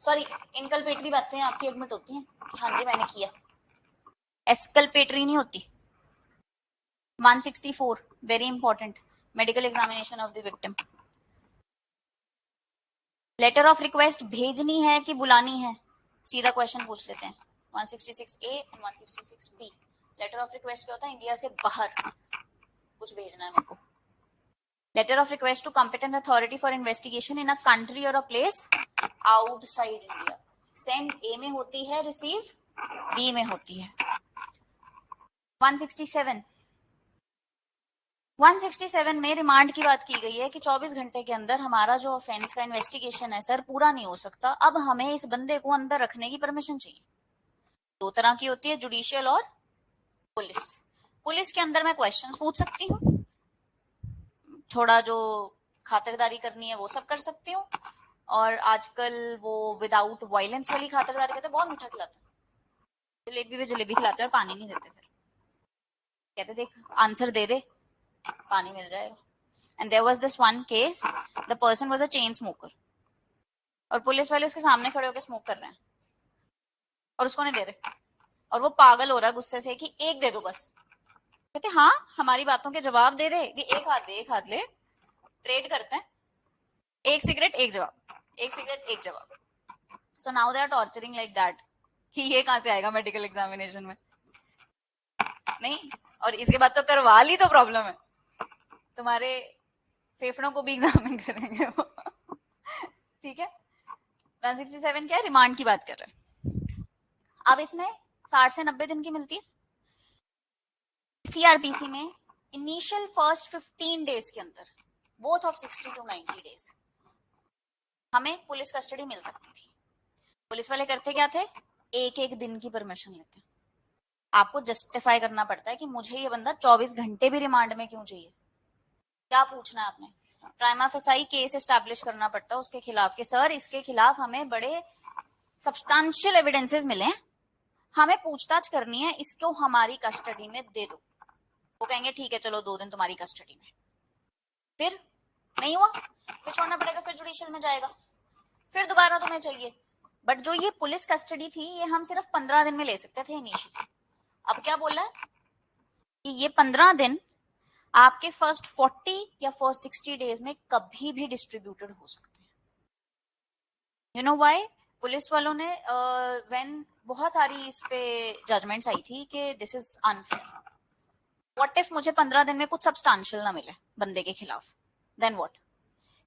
sorry inculpatory बातें आपकी एडमिट होती हैं कि हाँ जी मैंने किया, एस्कल्पेटरी नहीं होती। 164 very important, medical examination of the victim. Letter of request भेजनी है कि बुलानी है, सीधा क्वेश्चन पूछ लेते हैं। 166A और 166B। लेटर ऑफ रिक्वेस्ट क्या होता है? इंडिया से बाहर कुछ भेजना है मेरे को। Letter of request to competent authority for investigation in a country or a place outside India. Send a में होती है, रिसीव बी में होती है। 167 में रिमांड की बात की गई है कि 24 घंटे के अंदर हमारा जो ऑफेंस का इन्वेस्टिगेशन है सर पूरा नहीं हो सकता, अब हमें इस बंदे को अंदर रखने की परमिशन चाहिए। दो तरह की होती है, जुडिशियल और पुलिस। पुलिस के अंदर मैं क्वेश्चंस पूछ सकती हूँ, थोड़ा जो खातिरदारी करनी है वो सब कर सकती हूँ, और आजकल वो विदाउट वायलेंस वाली खातिरदारी करते, बहुत मीठा खिलाते, जलेबी पे जलेबी खिलाते और पानी नहीं देते, फिर कहते देख आंसर दे दे पानी मिल जाएगा। And there was this one case, the person was a chain smoker, और पुलिस वाले उसके सामने खड़े होकर स्मोक कर रहे हैं और उसको नहीं दे रहे, और वो पागल हो रहा है गुस्से से कि एक दे दो बस। कहते हाँ हमारी बातों के जवाब दे दे, भी एक हाथ दे एक हाथ ले, ट्रेड करते हैं, एक सिगरेट एक जवाब, एक सिगरेट एक जवाब। So now they are torturing like that कि ये कहां से आएगा मेडिकल एग्जामिनेशन में, नहीं। और इसके बाद तो करवा ली तो प्रॉब्लम है, तुम्हारे फेफड़ों को भी एग्जामिन करेंगे वो। ठीक है। 167 क्या है? रिमांड की बात कर रहे हैं। अब इसमें 60 से 90 दिन की मिलती है। सीआरपीसी में इनिशियल फर्स्ट 15 डेज के अंदर, बोथ ऑफ 60 to 90 डेज, हमें पुलिस कस्टडी मिल सकती थी। पुलिस वाले करते क्या थे? एक एक दिन की परमिशन लेते। आपको जस्टिफाई करना पड़ता है कि मुझे ये बंदा 24 घंटे भी रिमांड में क्यों चाहिए, क्या पूछना है आपने। प्राइमा फेसाई केस एस्टैब्लिश करना पड़ता है उसके खिलाफ कि सर इसके खिलाफ हमें बड़े सब्सटेंशियल एविडेंसेस मिले हैं, हमें पूछताछ करनी है, इसको हमारी कस्टडी में दे दो। वो कहेंगे ठीक है चलो 2 दिन तुम्हारी कस्टडी में, फिर नहीं हुआ फिर छोड़ना पड़ेगा, फिर जुडिशियल में जाएगा, फिर दोबारा तुम्हें चाहिए। बट जो ये पुलिस कस्टडी थी ये हम सिर्फ 15 दिन में ले सकते थे इनिशियली। अब क्या बोला है कि ये 15 दिन आपके फर्स्ट 40 या फर्स्ट 60 डेज में कभी भी डिस्ट्रीब्यूटेड हो सकते हैं। You know why? पुलिस वालों ने व्हेन बहुत सारी इस पे जजमेंट्स आई थी कि this is unfair. What if मुझे 15 दिन में कुछ सब्सटेंशियल ना मिले बंदे के खिलाफ, देन व्हाट?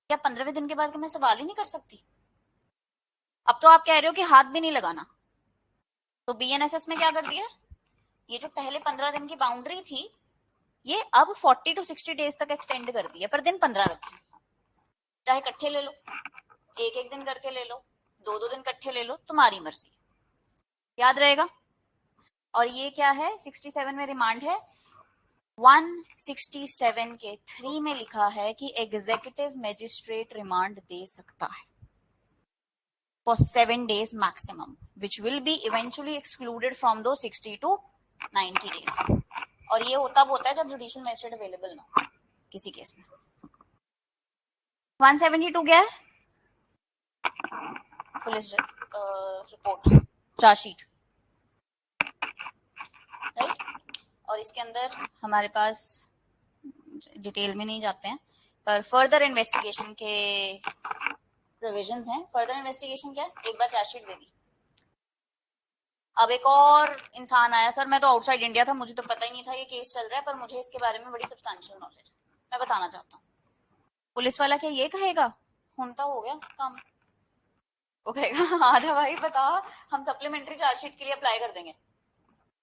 क्या 15वें दिन के बाद मैं सवाल ही नहीं कर सकती? अब तो आप कह रहे हो कि हाथ भी नहीं लगाना, तो बीएनएसएस में क्या कर दिया, ये जो पहले 15 दिन की बाउंड्री थी ये अब 40 to 60 डेज तक एक्सटेंड कर दी है, पर दिन 15 रखे, चाहे इकट्ठे ले लो, एक एक दिन करके ले लो, दो दो दिन इकट्ठे ले लो, तुम्हारी मर्जी, याद रहेगा। और ये क्या है, 67 में रिमांड है। 167 के 3 में लिखा है कि एग्जीक्यूटिव मजिस्ट्रेट रिमांड दे सकता है for 7 days maximum, which will be eventually excluded from those 60 to 90 days. और ये तब होता है जब जुडिशियल मजिस्ट्रेट अवेलेबल ना हो किसी केस में। 172 क्या है, पुलिस रिपोर्ट, चार्जशीट, राइट। और इसके अंदर हमारे पास, डिटेल में नहीं जाते हैं, पर फर्दर इन्वेस्टिगेशन के प्रोविजंस हैं। फर्दर इन्वेस्टिगेशन क्या है, एक बार चार्जशीट दे दी, अब एक और इंसान आया, सर मैं तो आउटसाइड इंडिया था, मुझे तो पता ही नहीं था ये केस चल रहा है, पर मुझे इसके बारे में बड़ी सब्सटेंशियल नॉलेज है, मैं बताना चाहता हूँ। पुलिस वाला क्या ये कहेगा, होता हो गया काम, वो कहेगा आजा भाई बता, हम सप्लीमेंट्री चार्जशीट के लिए अप्लाई कर देंगे।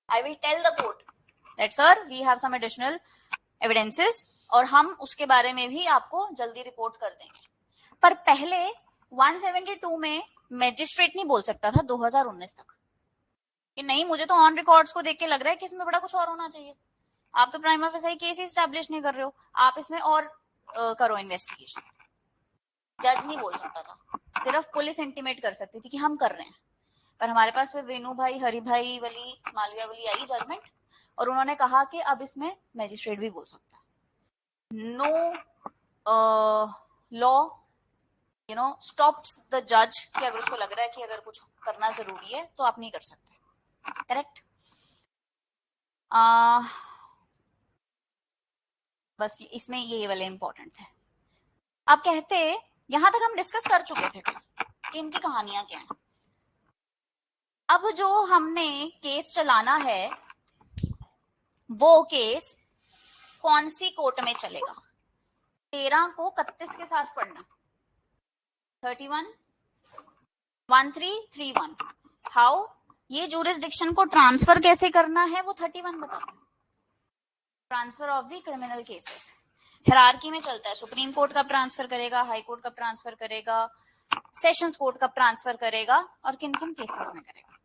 I will tell the court that sir we have some additional evidences, और हम उसके बारे में भी आपको जल्दी रिपोर्ट कर देंगे। पर पहले 172 में मैजिस्ट्रेट नहीं बोल सकता था 2019 तक कि नहीं, मुझे तो ऑन रिकॉर्ड्स को देख के लग रहा है कि इसमें बड़ा कुछ और होना चाहिए। आप तो प्राइमा फेसाई केस ही स्टैब्लिश नहीं कर रहे हो, आप इसमें और करो इन्वेस्टिगेशन। जज नहीं बोल सकता था, सिर्फ पुलिस इंटीमेट कर सकती थी कि हम कर रहे हैं। पर हमारे पास फिर वेणु भाई, हरि भाई वाली, मालविया वाली आई जजमेंट, और उन्होंने कहा कि अब इसमें मैजिस्ट्रेट भी बोल सकता है। नो लॉ स्टॉप्स द जज कि अगर उसको लग रहा है कि अगर कुछ करना जरूरी है तो आप नहीं कर सकते, करेक्ट। बस इसमें ये वाले इंपॉर्टेंट थे। आप कहते, यहां तक हम डिस्कस कर चुके थे कि इनकी कहानियां क्या हैं। अब जो हमने केस चलाना है वो केस कौन सी कोर्ट में चलेगा, 13 को 31 के साथ पढ़ना, 31 1331, हाउ ये जुरिस्डिक्शन को ट्रांसफर कैसे करना है वो 31 बताता है। Transfer of the criminal cases hierarchy में चलता है, सुप्रीम कोर्ट कब ट्रांसफर करेगा, हाई कोर्ट कब ट्रांसफर करेगा, सेशंस कोर्ट कब ट्रांसफर करेगा, और किन किन केसेस में करेगा।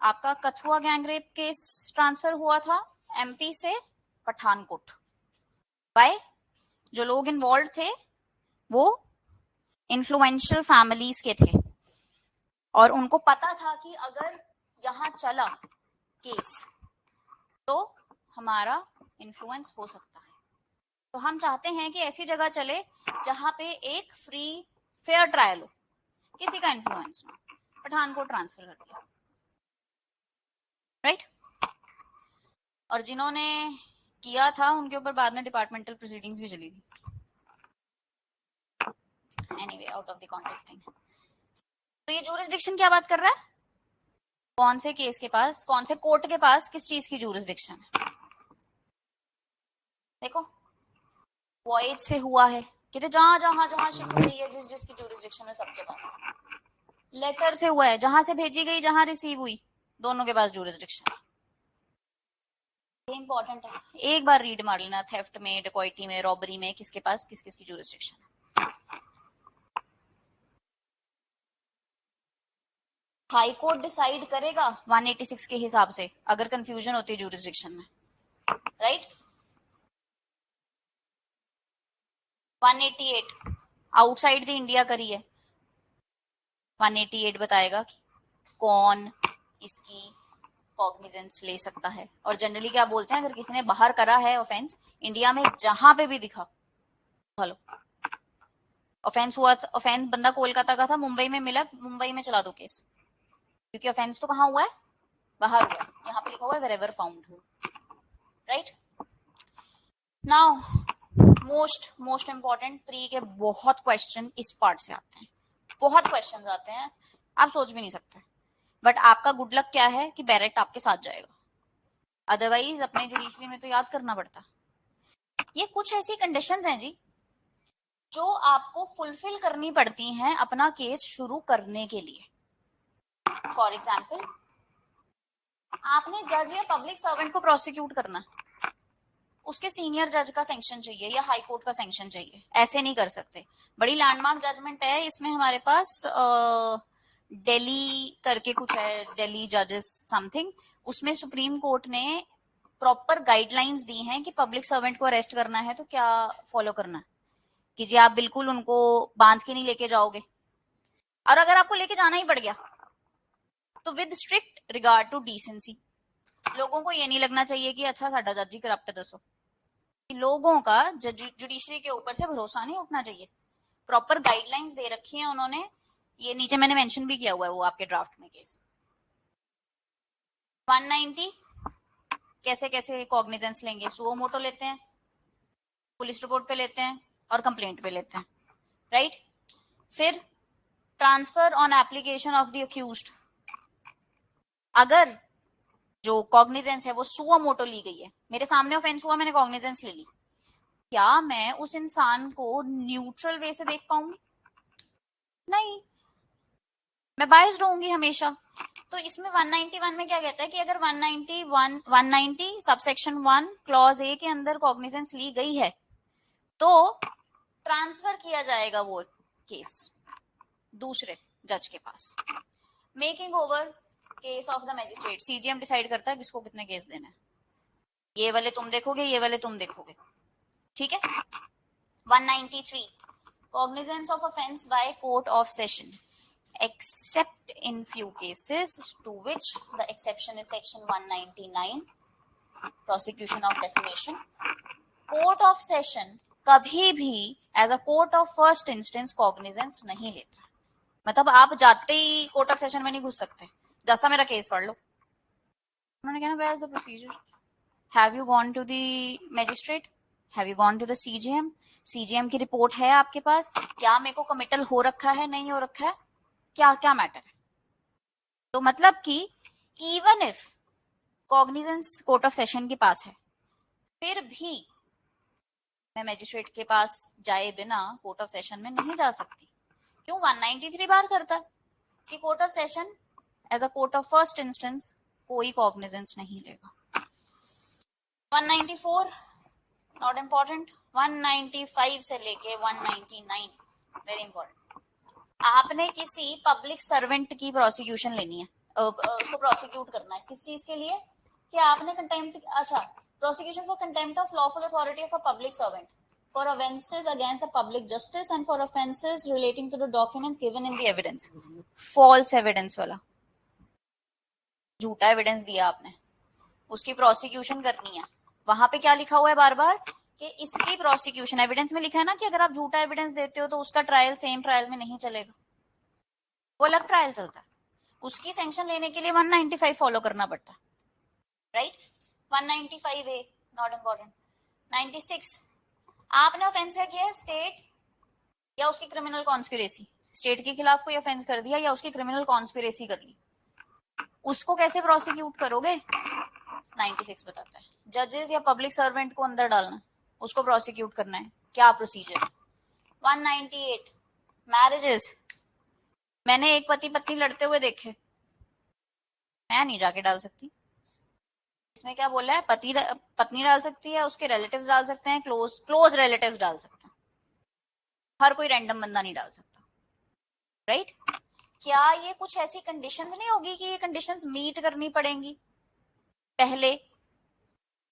आपका कथुआ गैंगरेप केस ट्रांसफर हुआ था एमपी से पठानकोट, बाय जो लोग इन्वॉल्व थे वो इन्फ्लुएंशियल फैमिलीज के थे, और उनको पता था कि अगर यहां चला केस तो हमारा इन्फ्लुएंस हो सकता है। तो हम चाहते हैं कि ऐसी जगह चले जहां पे एक फ्री फेयर ट्रायल हो, किसी का इन्फ्लुएंस ना। पठानकोट ट्रांसफर कर दिया, राइट। और जिन्होंने किया था उनके ऊपर बाद में डिपार्टमेंटल प्रोसीडिंग्स भी चली थी। Anyway, out of the context thing. तो ये जुरिस्डिक्शन क्या बात कर रहा है, कौन से केस के पास, कौन से कोर्ट के पास किस चीज की जुरिस्डिक्शन है। देखो, वॉइड से हुआ है, कहते जहां जहां जहां शिप हुई है, जिस जिसकी जुरिस्डिक्शन है सबके पास। लेटर से हुआ है, जहां से भेजी गई जहां रिसीव हुई, दोनों के पास जुरिस्डिक्शन। ये इंपॉर्टेंट है, एक बार रीड मार लेना, थेफ्ट में, डकैती में, रॉबरी में किसके पास किस किसकी जुरिस्डिक्शन है। हाई कोर्ट डिसाइड करेगा 186 के हिसाब से अगर कंफ्यूजन होती है जुरिस्डिक्शन में, राइट। 188 आउटसाइड द इंडिया करी है, 188 बताएगा कि कौन इसकी कॉग्निजेंस ले सकता है। और जनरली क्या बोलते हैं, अगर किसी ने बाहर करा है ऑफेंस, इंडिया में जहां पे भी दिखा, हेलो ऑफेंस हुआ, ऑफेंस बंदा कोलकाता का था, मुंबई में मिला, मुंबई में चला दो केस, क्योंकि ऑफेंस तो कहाँ हुआ है, बाहर हुआ है, यहाँ पे लिखा हुआ है wherever found, right. Now most important, pre के बहुत क्वेश्चन इस पार्ट से आते हैं, बहुत क्वेश्चंस आते हैं, आप सोच भी नहीं सकते। बट आपका गुड लक क्या है कि बैरेक्ट आपके साथ जाएगा, अदरवाइज अपने जुडिशरी में तो याद करना पड़ता। ये कुछ ऐसी कंडीशंस हैं जी जो आपको फुलफिल करनी पड़ती हैं अपना केस शुरू करने के लिए। फॉर एग्जाम्पल, आपने जज या पब्लिक सर्वेंट को प्रोसिक्यूट करना, उसके सीनियर जज का सैंक्शन चाहिए या हाई कोर्ट का सैंक्शन चाहिए, ऐसे नहीं कर सकते। बड़ी लैंडमार्क जजमेंट है इसमें हमारे पास, दिल्ली करके कुछ है, दिल्ली जजेस समथिंग, उसमें सुप्रीम कोर्ट ने प्रॉपर गाइडलाइंस दी हैं कि पब्लिक सर्वेंट को अरेस्ट करना है तो क्या फॉलो करना है, कि जी आप बिल्कुल उनको बांध के नहीं लेके जाओगे, और अगर आपको लेके जाना ही पड़ गया तो with strict regard to decency. लोगों को ये नहीं लगना चाहिए कि अच्छा साडा जज ही करप्ट है, दसो, लोगों का जुडिशरी के ऊपर से भरोसा नहीं उठना चाहिए। प्रॉपर गाइडलाइंस दे रखी है उन्होंने, ये नीचे मैंने मेंशन भी किया हुआ है वो आपके ड्राफ्ट में केस। 190 कैसे कैसे कॉग्निजेंस लेंगे, सुओ मोटो लेते हैं, पुलिस रिपोर्ट पे लेते हैं और कंप्लेंट पे लेते हैं, राइट। फिर transfer on application of the accused, अगर जो कॉग्निजेंस है वो सुओ मोटो ली गई है, मेरे सामने ऑफेंस हुआ, मैंने कॉग्निजेंस ले ली, क्या मैं उस इंसान को न्यूट्रल वे से देख पाऊंगी? नहीं, मैं बायस्ड होंगी हमेशा। तो इसमें 191 में क्या कहता है कि अगर 190 सबसेक्शन 1 क्लॉज ए के अंदर कॉग्निजेंस ली गई है तो ट्रांसफर किया जाएगा वो केस दूसरे जज के पास। Making over case of the magistrate, CGM decide करता है किसको कितने केस देना है, ये वाले तुम देखोगे, ये वाले तुम देखोगे, ठीक है। 193 cognizance of offense by court of session except in few cases to which the exception is section 199 prosecution of defamation। court of session कभी भी as a court of first instance cognizance नहीं लेता, मतलब आप जाते ही कोर्ट ऑफ सेशन में नहीं घुस सकते, जैसा मेरा केस पढ़ लो। उन्होंने कहना where is the procedure, have you gone to the magistrate, have you gone to the CGM, CGM की रिपोर्ट है आपके पास, क्या मेरे को कमिटल हो रखा है नहीं हो रखा है, क्या क्या मैटर है। तो मतलब कि even if cognizance court of session के पास है फिर भी मैं मैजिस्ट्रेट के पास जाए बिना कोर्ट ऑफ सेशन में नहीं जा सकती। क्यों? 193 बार करता है कि court of session as a court of first instance कोई कॉग्निजेंस नहीं लेगा। 194 नॉट इम्पोर्टेंट, 195 से लेके 199 वेरी इंपॉर्टेंट। आपने किसी पब्लिक सर्वेंट की प्रोसिक्यूशन लेनी है, उसको प्रोसिक्यूट करना है, किस चीज के लिए कि आपने कंटेम्प्ट, अच्छा, prosecution for contempt of lawful authority of a public servant for offences against the public justice and for offences relating to the documents given in the evidence। false evidence वाला, झूठा एविडेंस दिया आपने, उसकी prosecution करनी है। वहां पे क्या लिखा हुआ है बार बार कि इसकी प्रोसिक्यूशन, एविडेंस में लिखा है ना कि अगर आप झूठा एविडेंस देते हो तो उसका ट्रायल सेम ट्रायल में नहीं चलेगा, वो अलग ट्रायल चलता है, उसकी सैंक्शन लेने के लिए 195 फॉलो करना पड़ता, राइट। 195 A not important. 96 आपने ऑफेंस किया है स्टेट या उसकी क्रिमिनल कॉन्स्पिरेसी, स्टेट के खिलाफ कोई ऑफेंस कर दिया या उसकी क्रिमिनल कॉन्स्पिरेसी कर ली, उसको कैसे प्रोसिक्यूट करोगे? 96 बताता है जजेस या पब्लिक सर्वेंट को अंदर डालना, उसको प्रोसिक्यूट करना है, क्या प्रोसीजर। 198 मैरिजेस, मैंने एक पति पत्नी लड़ते हुए देखे, मैं नहीं जाके डाल सकती। इसमें क्या बोला है, पति पत्नी डाल सकती है, उसके रिलेटिव्स डाल सकते हैं, क्लोज रिलेटिव्स डाल सकते हैं, हर कोई रैंडम बंदा नहीं डाल सकता, राइट। क्या ये कुछ ऐसी कंडीशंस नहीं होगी कि ये कंडीशंस मीट करनी पड़ेंगी पहले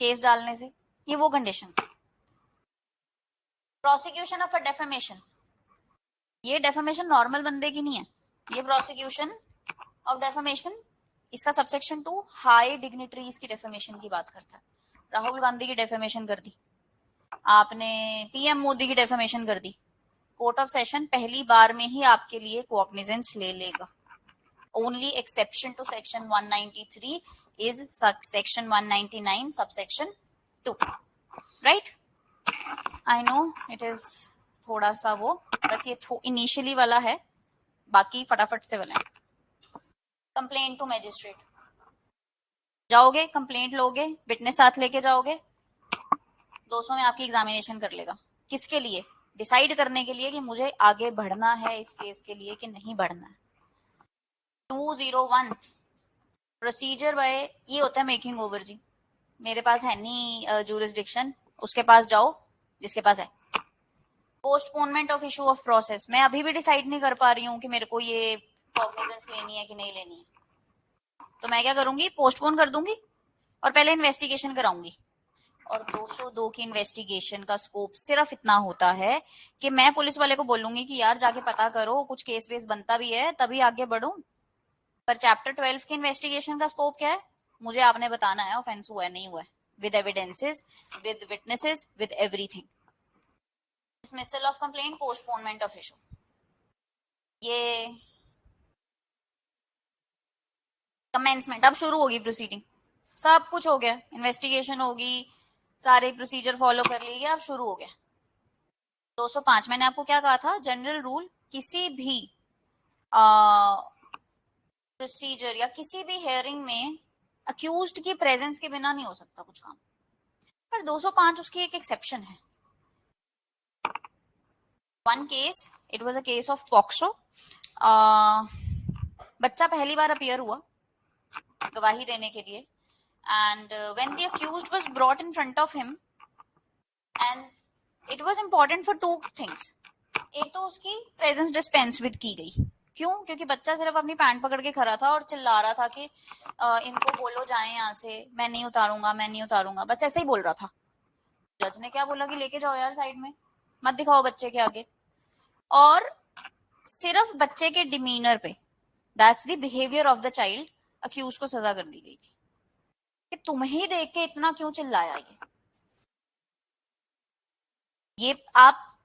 केस डालने से, ये वो conditions. Prosecution of a defamation, ये डेफेमेशन नॉर्मल बंदे की नहीं है, ये प्रोसिक्यूशन ऑफ डेफेमेशन, इसका सबसेक्शन 2 हाई डिग्निटरीज की डेफेमेशन की बात करता है। राहुल गांधी की डेफेमेशन कर दी आपने, पीएम मोदी की डेफेमेशन कर दी, कोर्ट ऑफ सेशन पहली बार में ही आपके लिए कॉग्निजेंस ले लेगा। Only exception to section 193 is section 199 subsection 2, right. I know it is थोड़ा सा वो, बस ये इनिशियली वाला है, बाकी फटाफट से वाला है। कंप्लेंट टू मैजिस्ट्रेट, जाओगे कंप्लेंट लोगे, विटनेस साथ लेके जाओगे, 200 में आपकी एग्जामिनेशन कर लेगा, किसके लिए? डिसाइड करने के लिए कि मुझे आगे बढ़ना है इस केस के लिए कि नहीं बढ़ना है। 201 प्रोसीजर बाय, ये होता है मेकिंग ओवर जी, मेरे पास है नहीं जूरिसडिक्शन, उसके पास जाओ जिसके पास है। Postponement of issue of process, मैं अभी भी डिसाइड नहीं कर पा रही हूँ कि मेरे को ये कॉग्निजेंस लेनी है कि नहीं लेनी है, तो मैं क्या करूंगी, पोस्टपोन कर दूंगी और पहले इन्वेस्टिगेशन कराऊंगी। और 202 की इन्वेस्टिगेशन का स्कोप सिर्फ इतना होता है कि मैं पुलिस वाले को बोलूंगी कि यार जाके पता करो, कुछ केस वेस बनता भी है तभी आगे बढ़ूं। पर चैप्टर 12 की इन्वेस्टिगेशन का स्कोप क्या है, मुझे आपने बताना है ऑफेंस हुआ है नहीं हुआ है, with evidences, with witnesses, with everything. Dismissal of complaint, postponement of issue, ये कमेंसमेंट, अब शुरू होगी प्रोसीडिंग, सब कुछ हो गया, इन्वेस्टिगेशन होगी, सारे प्रोसीजर फॉलो कर लिए, अब शुरू हो गया। 205 मैंने आपको क्या कहा था, जनरल रूल, किसी भी प्रोसीजर या किसी भी हेयरिंग में अक्यूज्ड की प्रेजेंस के बिना नहीं हो सकता कुछ काम। पर 205 उसकी एक एक्सेप्शन है। One case, it was a case of POCSO. बच्चा पहली बार अपीयर हुआ गवाही देने के लिए, and when the accused was brought in front of him, and it was important for two things. एक तो उसकी प्रेजेंस डिस्पेंस विद की गई, क्यों, क्योंकि बच्चा सिर्फ अपनी पैंट पकड़ के खड़ा था और चिल्ला रहा था कि इनको बोलो जाएं यहाँ से, मैं नहीं उतारूंगा, मैं नहीं उतारूंगा, बस ऐसे ही बोल रहा था। जज ने क्या बोला कि लेके जाओ यार साइड में, मत दिखाओ बच्चे के आगे। और सिर्फ बच्चे के डिमीनर पे, that's the behaviour of the child, accused को सजा कर दी गई थी कि तुम्हें देख के इतना क्यों चिल्लाया ये आप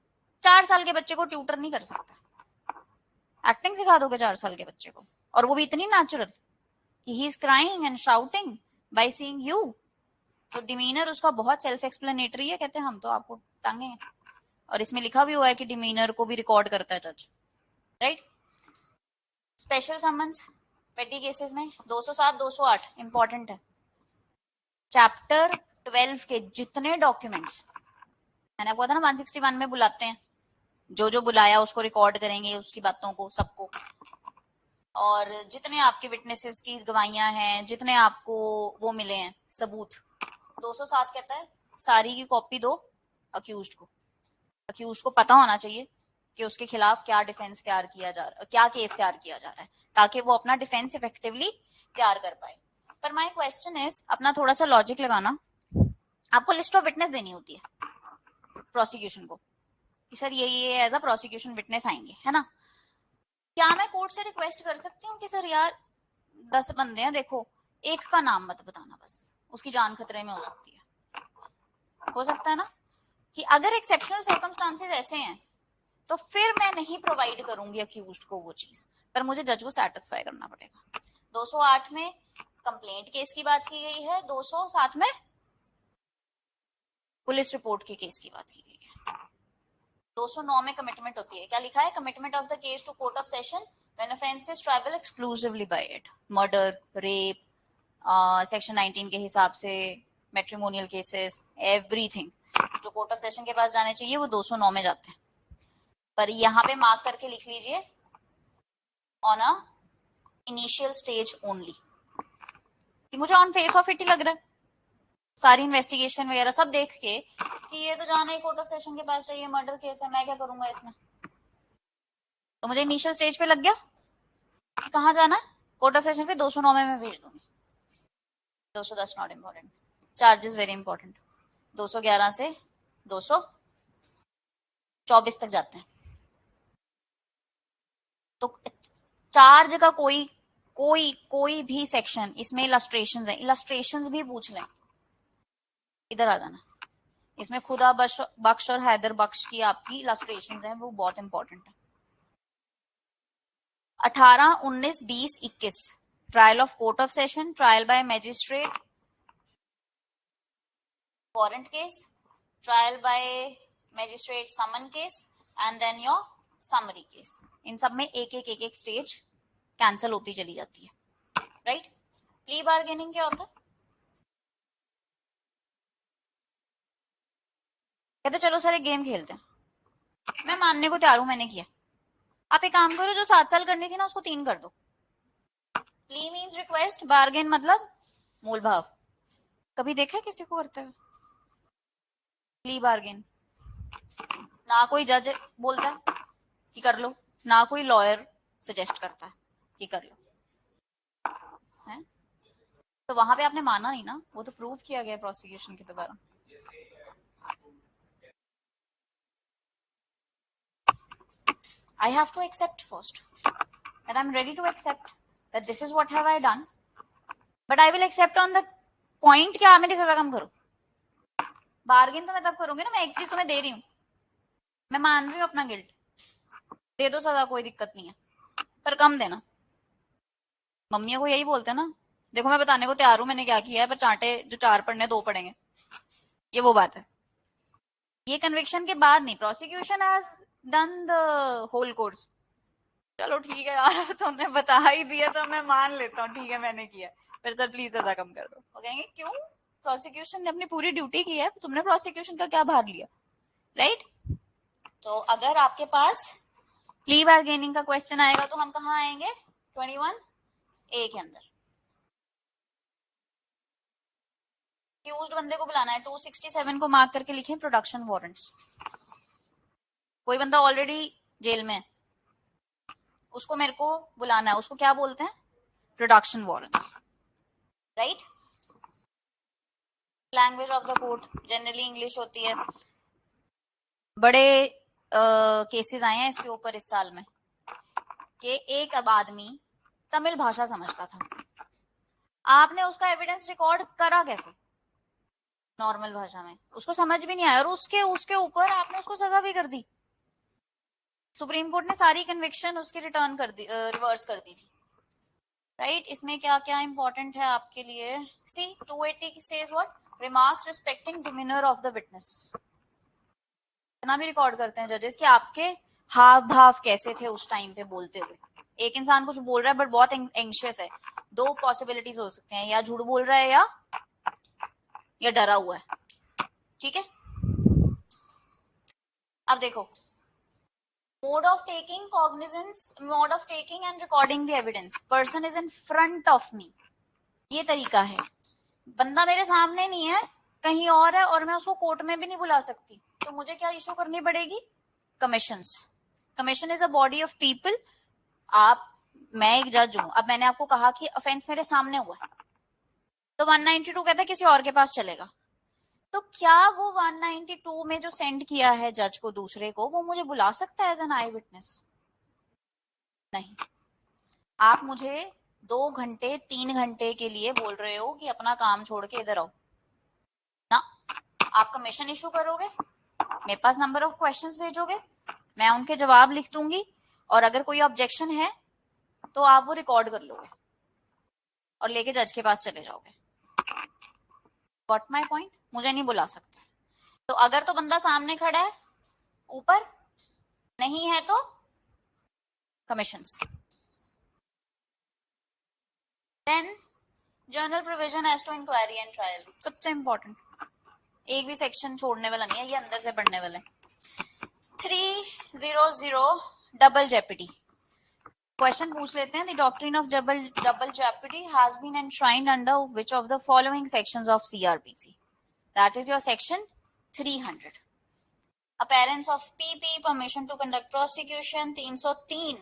4 साल के बच्चे को ट्यूटर नहीं कर सकते, एक्टिंग सिखा दोगे 4 साल के बच्चे को, और वो भी इतनी नेचुरल कि he is crying and shouting by seeing you. तो डिमीनर उसका बहुत सेल्फ एक्सप्लेनेटरी है, कहते हैं हम तो आपको टांगे, और इसमें लिखा भी हुआ है कि डिमीनर को भी रिकॉर्ड करता है जज, राइट। स्पेशल समन्स पेटी केसेस में 207 208 इंपॉर्टेंट है। चैप्टर 12 के जितने डॉक्यूमेंट्स, मैंने आपको था ना 161 में बुलाते हैं, जो जो बुलाया उसको रिकॉर्ड करेंगे, उसकी बातों को सबको, और जितने आपके विटनेसेस की गवाहियां हैं, जितने आपको वो मिले हैं सबूत, 207 कहता है सारी की कॉपी दो अक्यूज्ड को। अक्यूज्ड को पता होना चाहिए कि उसके खिलाफ क्या डिफेंस तैयार किया जा रहा है, क्या केस तैयार किया जा रहा है, ताकि वो अपना डिफेंस इफेक्टिवली तैयार कर पाए। पर माय क्वेश्चन इज, अपना थोड़ा सा लॉजिक लगाना, आपको लिस्ट ऑफ विटनेस देनी होती है प्रोसिक्यूशन को कि सर ये एज अ प्रोसिक्यूशन विटनेस आएंगे, है ना। क्या मैं कोर्ट से रिक्वेस्ट कर सकती हूँ कि सर यार 10 बंदे हैं, देखो एक का नाम मत बताना, बस उसकी जान खतरे में हो सकती है, हो सकता है ना, कि अगर एक्सेप्शनल सर्कमस्टांसेस ऐसे हैं तो फिर मैं नहीं प्रोवाइड करूंगी अक्यूज्ड को वो चीज, पर मुझे जज को सेटिस्फाई करना पड़ेगा। 208 में कंप्लेंट केस की बात की गई है, 207 में पुलिस रिपोर्ट की केस की बात की गई है। 209 में कमिटमेंट होती है, क्या लिखा है, commitment of the case to court of session when offence is triable exclusively by it, murder, rape, section 19 के हिसाब से मैट्रिमोनियल केसेस, एवरीथिंग जो कोर्ट ऑफ सेशन के पास जाने चाहिए वो 209 में जाते हैं। पर यहाँ पे मार्क करके लिख लीजिए, on a initial stage only, कि मुझे ऑन फेस ऑफ इट ही लग रहा है सारी इन्वेस्टिगेशन वगैरह सब देख के कि ये तो जाना ही कोर्ट ऑफ सेशन के पास चाहिए, मर्डर केस है, मैं क्या करूंगा इसमें, तो मुझे इनिशियल स्टेज पे लग गया कि कहाँ जाना है, कोर्ट ऑफ सेशन पे 209 में मैं भेज दूंगी। 210 not important, charges very important, 211 से 224 तक जाते हैं। तो चार्ज का कोई कोई कोई भी सेक्शन, इसमें इलस्ट्रेशंस है, इलस्ट्रेशंस भी पूछ लें, इधर आ जाना, इसमें खुदा बख्श और हैदर बख्श की आपकी इलस्ट्रेशंस हैं, वो बहुत इंपॉर्टेंट है। 18, 19, 20, 21 trial of court of session, trial by magistrate, warrant case, trial by magistrate summon case, and then your summary case. इन सब में एक एक स्टेज कैंसिल होती चली जाती है, राइट। प्ली बार्गेनिंग क्या होता है, कहते चलो सर एक गेम खेलते हैं, मैं मानने को तैयार हूं मैंने किया, आप एक काम करो जो 7 साल करनी थी ना उसको 3 कर दो। प्ली मीन्स रिक्वेस्ट, बार्गेन मतलब मूल भाव, कभी देखा है किसी को करते हुए, प्ली बार्गेन ना कोई जज बोलता है कि कर लो, ना कोई लॉयर सजेस्ट करता है कि कर लो, है? तो वहां पे आपने माना नहीं ना, वो तो प्रूव किया गया प्रोसिक्यूशन के द्वारा। I have to accept first, and I'm ready to accept that this is what have I done, but I will accept on the point कि आप मेरी सजा कम करो। बार्गेन तो मैं तब करूंगी ना, मैं एक चीज तुम्हें दे रही हूँ, मैं मान रही हूँ अपना गिल्ट, दे दो सजा, कोई दिक्कत नहीं है, पर कम देना। मम्मियों को यही बोलते हैं ना, देखो मैं बताने को तैयार हूँ मैंने क्या किया है, पर चांटे जो 4 पढ़ने 2 पढ़ेंगे, ये वो बात है। ये कन्विक्शन के बाद नहीं, prosecution has done the whole course. चलो ठीक है यार, अब तुमने बता ही दिया तो मैं मान लेता हूँ, ठीक है मैंने किया, फिर सर प्लीज सजा कम कर दो। वो कहेंगे क्यों, प्रोसिक्यूशन ने अपनी पूरी ड्यूटी की है, तुमने प्रोसिक्यूशन का क्या भार लिया, राइट? तो अगर आपके पास प्ली बार्गेनिंग का क्वेश्चन आएगा तो हम कहाँ आएंगे, 21A के अंदर। एक्यूज्ड बंदे को बुलाना है, 267 को मार्क करके लिखें प्रोडक्शन वारंट्स। कोई बंदा ऑलरेडी जेल में है, उसको मेरे को बुलाना है, उसको क्या बोलते हैं, production warrants, right? Language of the court generally English होती है। बड़े केसेस आए हैं इसके ऊपर इस साल में कि एक अब आदमी तमिल भाषा समझता था, आपने उसका एविडेंस रिकॉर्ड करा कैसे नॉर्मल भाषा में, उसको समझ भी नहीं आया, और उसके ऊपर आपने उसको सजा भी कर दी। सुप्रीम कोर्ट ने सारी कन्विक्शन उसकी रिटर्न कर दी, रिवर्स कर दी थी, राइट? इसमें क्या क्या इंपॉर्टेंट है आपके लिए, सी 280 says what, remarks respecting demeanour of the witness. इतना भी रिकॉर्ड करते हैं जजेस कि आपके हाव भाव कैसे थे उस टाइम पे बोलते हुए। एक इंसान कुछ बोल रहा है बट बहुत एंग्शियस है, 2 पॉसिबिलिटीज हो सकते हैं, या झूठ बोल रहा है या डरा हुआ है, ठीक है? अब देखो, mode of taking cognizance, mode of taking and recording the evidence, person is in front of me, ये तरीका है। बंदा मेरे सामने नहीं है, कहीं और है, और मैं उसको कोर्ट में भी नहीं बुला सकती, तो मुझे क्या इशू करनी पड़ेगी, commissions. Commission is a body of people. मैं एक जज हूं, अब मैंने आपको कहा कि ऑफेंस मेरे सामने हुआ है, तो 192 कहता है किसी और के पास चलेगा, तो क्या वो 192 में जो सेंड किया है जज को दूसरे को, वो मुझे बुला सकता है एज एन आई विटनेस? नहीं। आप मुझे 2 घंटे 3 घंटे के लिए बोल रहे हो कि अपना काम छोड़ के इधर आओ ना, आप कमीशन इशू करोगे, मेरे पास नंबर ऑफ क्वेश्चंस भेजोगे, मैं उनके जवाब लिख दूंगी, और अगर कोई ऑब्जेक्शन है तो आप वो रिकॉर्ड कर लोगे और लेके जज के पास चले जाओगे। Got my point? मुझे नहीं बुला सकते। तो अगर तो बंदा सामने खड़ा है, ऊपर नहीं है तो commissions. Then general provision as to inquiry and trial, सबसे इंपॉर्टेंट, एक भी सेक्शन छोड़ने वाला नहीं है, ये अंदर से पढ़ने वाले। 300 डबल जेपीडी क्वेश्चन पूछ लेते हैं। The doctrine of double jeopardy has been enshrined under which of the following sections of CrPC? That is your section 300। Appearance of PP, permission to conduct prosecution 303।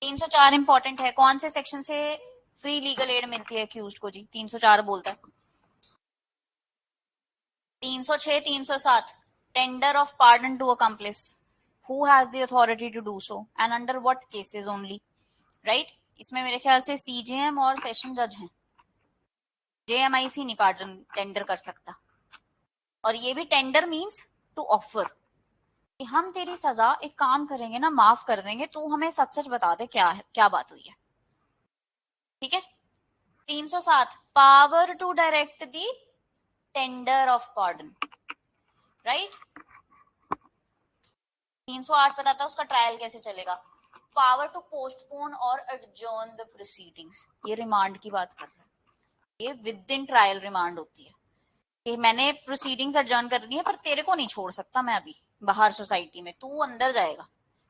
304 important है, कौन से section से free legal aid मिलती है accused को जी? 304 बोलता है। 306 307 tender of pardon to accomplice, who has the authority to do so and under what cases only, right? इसमें मेरे ख्याल से सीजेएम और सेशन जज हैं, जेएमआईसी नहीं पार्डन टेंडर कर सकता। और ये भी टेंडर मींस टू ऑफर, कि हम तेरी सजा एक काम करेंगे ना, माफ कर देंगे, तू हमें सच सच बता दे क्या है, क्या बात हुई है, ठीक है? 307 power to direct the tender of pardon, right? 308 बताता है उसका ट्रायल कैसे चलेगा, पावर टू पोस्टपोन और एडजर्न द प्रोसीडिंग्स, ये रिमांड की बात कर रहा है, ये विद इन ट्रायल रिमांड होती है कि मैंने प्रोसीडिंग्स एडजर्न करनी है, पर तेरे को नहीं छोड़ सकता मैं अभी बाहर सोसाइटी में, तू अंदर जाएगा,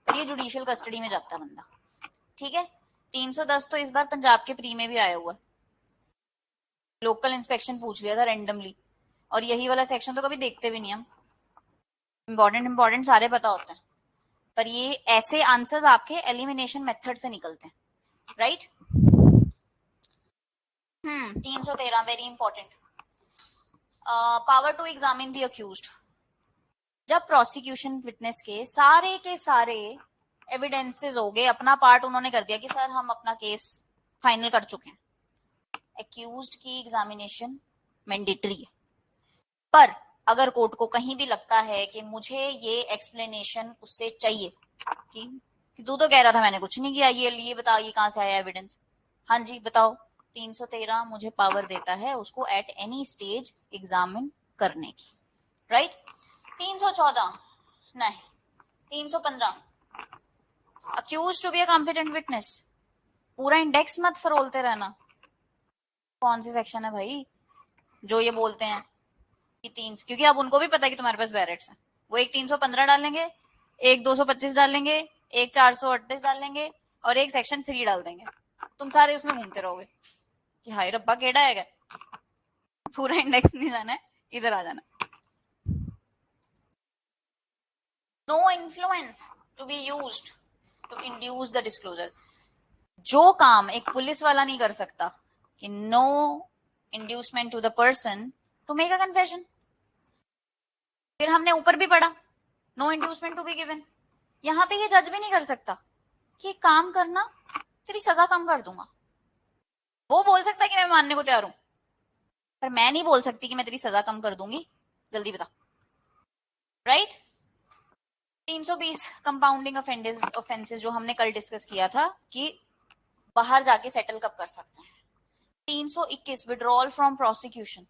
पर ये जुडिशियल कस्टडी में जाता है बंदा, ठीक है? 310 तो इस बार पंजाब के प्री में भी आया हुआ है, लोकल इंस्पेक्शन पूछ लिया था रेंडमली, और यही वाला सेक्शन तो कभी देखते भी नहीं हम, इंपॉर्टेंट सारे पता होते हैं, पर ये ऐसे आंसर्स आपके एलिमिनेशन मेथड से निकलते हैं, right. 313 very important, power to examine the accused. जब प्रोसिक्यूशन विटनेस के सारे एविडेंसेस हो गए, अपना पार्ट उन्होंने कर दिया कि सर हम अपना केस फाइनल कर चुके हैं, एक्यूज्ड की एग्जामिनेशन मैंडेटरी है। पर अगर कोर्ट को कहीं भी लगता है कि मुझे ये एक्सप्लेनेशन उससे चाहिए कि तू तो कह रहा था मैंने कुछ नहीं किया, ये बता ये कहां से आया एविडेंस, हाँ जी बताओ, 313 मुझे पावर देता है उसको एट एनी स्टेज एग्जामिन करने की, राइट। 314 नहीं, 315 accused to be a competent witness, पूरा इंडेक्स मत फरोलते रहना। कौन सी सेक्शन है भाई जो ये बोलते हैं कि क्योंकि अब उनको भी पता है कि तुम्हारे पास बैरेट्स हैं, वो एक 315 डालेंगे, एक 225 डालेंगे, एक 438 डालेंगे और एक सेक्शन 3 डाल देंगे, तुम सारे उसमें घूमते रहोगे कि हाय रब्बा केड़ा है, पूरा इंडेक्स नहीं जाना है, इधर आ जाना। No influence to be used to induce the disclosure, जो काम एक पुलिस वाला नहीं कर सकता कि no inducement to the person to make a confession, फिर हमने ऊपर भी पढ़ा no inducement to be given, यहां पे ये जज भी नहीं कर सकता कि काम करना तेरी सजा कम कर दूंगा, वो बोल सकता है कि मैं मानने को तैयार हूं, पर मैं नहीं बोल सकती कि मैं तेरी सजा कम कर दूंगी, जल्दी बता, राइट। 320 कंपाउंडिंग ऑफेंसेस जो हमने कल डिस्कस किया था कि बाहर जाके सेटल कब कर सकते हैं। 321 विड्रॉल फ्रॉम प्रोसिक्यूशन,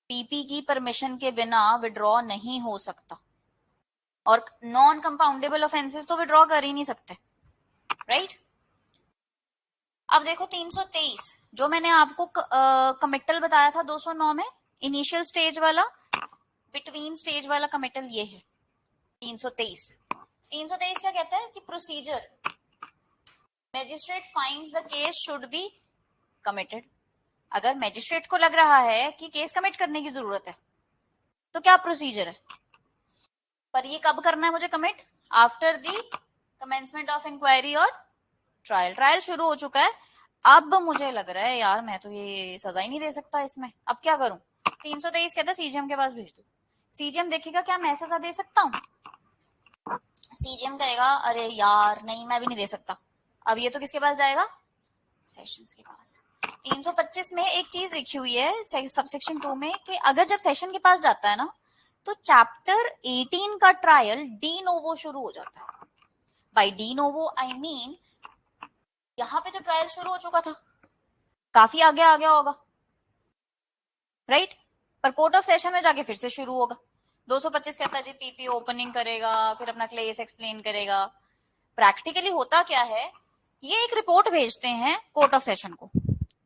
पीपी की परमिशन के बिना विड्रॉ नहीं हो सकता, और नॉन कंपाउंडेबल ऑफेंसेस तो विड्रॉ कर ही नहीं सकते, राइट। अब देखो 323 जो मैंने आपको कमिटल बताया था 209 में, इनिशियल स्टेज वाला, बिटवीन स्टेज वाला कमिटल ये है 323। 323 क्या कहता है कि procedure, magistrate finds the case should be committed, अगर मैजिस्ट्रेट को लग रहा है कि केस कमिट करने की जरूरत है तो क्या प्रोसीजर है, पर ये कब करना है मुझे commit, after the commencement of inquiry और ट्रायल, ट्रायल शुरू हो चुका है, अब मुझे लग रहा है यार मैं तो ये सजा ही नहीं दे सकता इसमें, अब क्या करूं, 323 कहता है सीजीएम के पास भेज दो, सीजीएम देखेगा क्या मैं सजा दे सकता हूँ, सीजीएम कहेगा अरे यार नहीं मैं भी नहीं दे सकता, अब ये तो किसके पास जाएगा, सेशंस के पास। 325 में एक चीज लिखी हुई है सबसेक्शन 2 में कि अगर जब सेशन के पास जाता है ना तो चैप्टर 18 का ट्रायल डी नोवो शुरू हो जाता है, by de novo I mean यहां पे तो ट्रायल शुरू हो चुका था, काफी आगे आ गया होगा, राइट, पर कोर्ट ऑफ सेशन में जाके फिर से शुरू होगा। 225 कहता है जी पीपी ओपनिंग करेगा, फिर अपना केस एक्सप्लेन करेगा, प्रैक्टिकली होता क्या है, ये एक रिपोर्ट भेजते हैं कोर्ट ऑफ सेशन को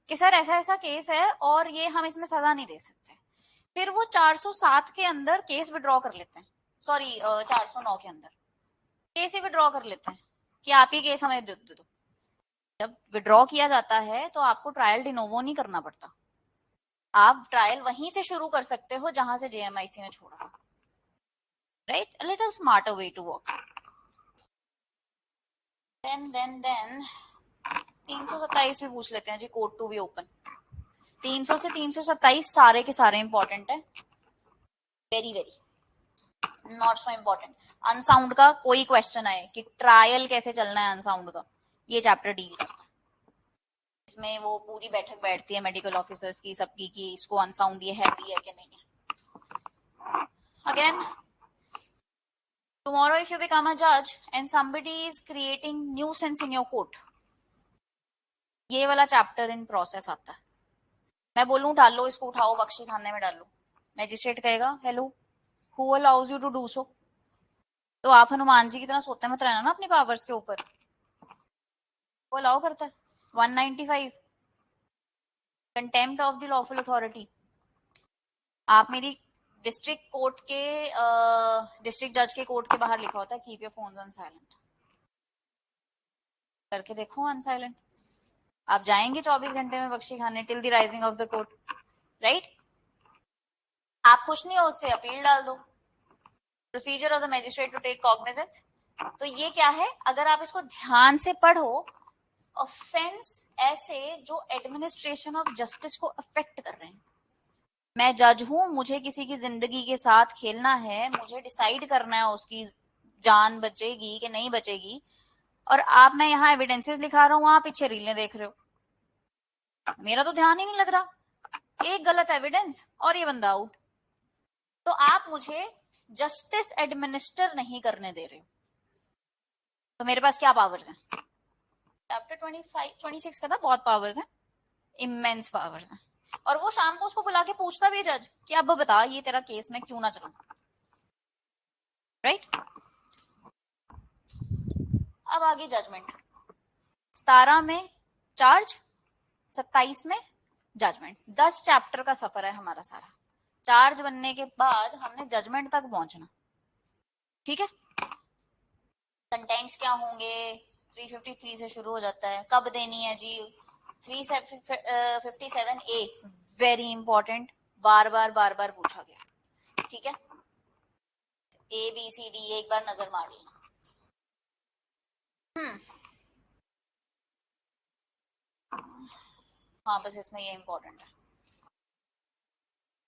कि सर ऐसा ऐसा केस है और ये हम इसमें सजा नहीं दे सकते, फिर वो 407 के अंदर केस विड्रॉ कर लेते हैं, सॉरी 409 के अंदर केस ही विड्रॉ कर लेते हैं कि आप ही केस हमें दे दो। जब विड्रॉ किया जाता है तो आपको ट्रायल डिनोवो नहीं करना पड़ता, आप ट्रायल वहीं से शुरू कर सकते हो जहां से जेएमआईसी ने छोड़ा था, right, a little smarter way to work. Then 327 भी पूछ लेते हैं जी, कोर्ट टू बी ओपन, 300 से 327 सारे के सारे इंपॉर्टेंट है, very very not so important. Unsound का कोई क्वेश्चन आए कि ट्रायल कैसे चलना है अनसाउंड का, ये चैप्टर डील करता है, इसमें वो पूरी बैठक बैठती है मेडिकल ऑफिसर्स की सबकी कि इसको अनसाउंड ये है भी है कि नहीं है। Again tomorrow if you become a judge and somebody is creating nuisance in your court, ये वाला चैप्टर इन प्रोसेस आता है, मैं बोलूं डालो इसको, उठाओ बख्शी खाने में डालो, मैजिस्ट्रेट कहेगा hello who allows you to do so, तो आप हनुमान जी की तरह सोते मत रहना ना अपनी पावर्स के ऊपर, वो अलाउ करता है। 195 contempt of the lawful authority, आप मेरी डिस्ट्रिक्ट कोर्ट के डिस्ट्रिक्ट जज के कोर्ट के बाहर लिखा होता है keep your phones on silent, करके देखो ऑन साइलेंट, आप जाएंगे 24 घंटे में बख्शी खाने till the rising of the court, right. आप खुश नहीं हो उससे, अपील डाल दो। Procedure of the magistrate to take cognizance. तो ये क्या है, अगर आप इसको ध्यान से पढ़ो, ऑफेंस ऐसे जो एडमिनिस्ट्रेशन ऑफ जस्टिस को अफेक्ट कर रहे हैं। मैं जज हूं, मुझे किसी की जिंदगी के साथ खेलना है, मुझे डिसाइड करना है उसकी जान बचेगी कि नहीं बचेगी, और आप, मैं यहाँ एविडेंसेस लिखा रहा हूँ, वहां पीछे रीलें देख रहे हो, मेरा तो ध्यान ही नहीं लग रहा, एक गलत एविडेंस और ये बंदा आउट। तो आप मुझे जस्टिस एडमिनिस्टर नहीं करने दे रहे हो, तो मेरे पास क्या पावर्स हैं? चैप्टर 26 का था, बहुत पावर्स हैं, इमेंस पावर्स हैं। और वो शाम को उसको बुला के पूछता भी जज कि अब बता ये तेरा केस में क्यों ना चला, राइट? अब आगे जजमेंट। 17 में चार्ज, 27 में जजमेंट। 10 चैप्टर का सफर है हमारा सारा। चार्ज बनने के बाद हमने जजमेंट तक पहुंचना, ठीक है? कंटेंट्स क्या होंगे? 353 से शुरू हो जाता है, कब देनी है जी? 357A वेरी इंपॉर्टेंट, बार बार पूछा गया, ठीक है? ABCD एक बार नजर मार लेना। हाँ, बस इसमें ये इंपॉर्टेंट है।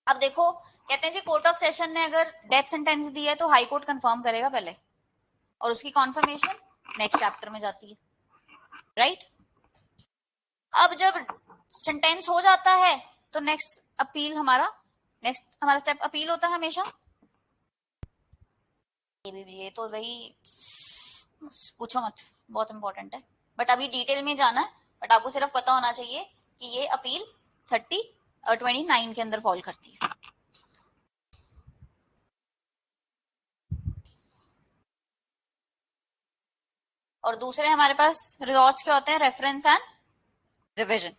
अब देखो, कहते हैं जी कोर्ट ऑफ सेशन ने अगर डेथ सेंटेंस दी है तो हाई कोर्ट कंफर्म करेगा पहले, और उसकी कॉन्फर्मेशन नेक्स्ट चैप्टर में जाती है, राइट? अब जब सेंटेंस हो जाता है तो नेक्स्ट अपील, हमारा स्टेप अपील होता है हमेशा। ये तो भाई पूछो मत, बहुत इंपॉर्टेंट है, बट अभी डिटेल में जाना है। बट आपको सिर्फ पता होना चाहिए कि ये अपील 29 के अंदर फॉल करती है। और दूसरे हमारे पास रिजॉर्ट्स क्या होते हैं? Reference and revision.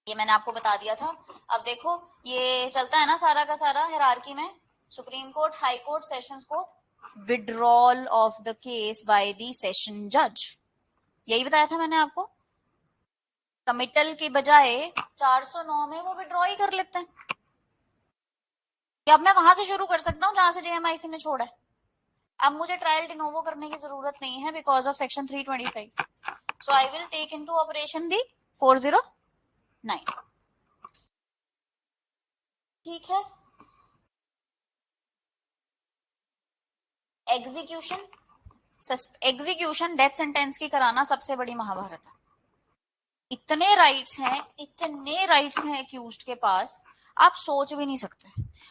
ये मैंने आपको बता दिया था। अब देखो, ये चलता है ना सारा का सारा हायरार्की में, supreme court, high court, sessions court, withdrawal of the case by the session जज। यही बताया था मैंने आपको। कमिटल के बजाय 409 में वो विड्रॉ ही कर लेते हैं कि अब मैं वहां से शुरू कर सकता हूँ जहां से जेएमआईसी ने छोड़ा है। अब मुझे ट्रायल डिनोवो करने की जरूरत नहीं है because of section 325। So I will take into operation the 409, ठीक है? एग्जीक्यूशन, एग्जीक्यूशन डेथ सेंटेंस की कराना सबसे बड़ी महाभारत है। इतने राइट्स हैं, इतने राइट्स हैं एक्यूज्ड के पास, आप सोच भी नहीं सकते।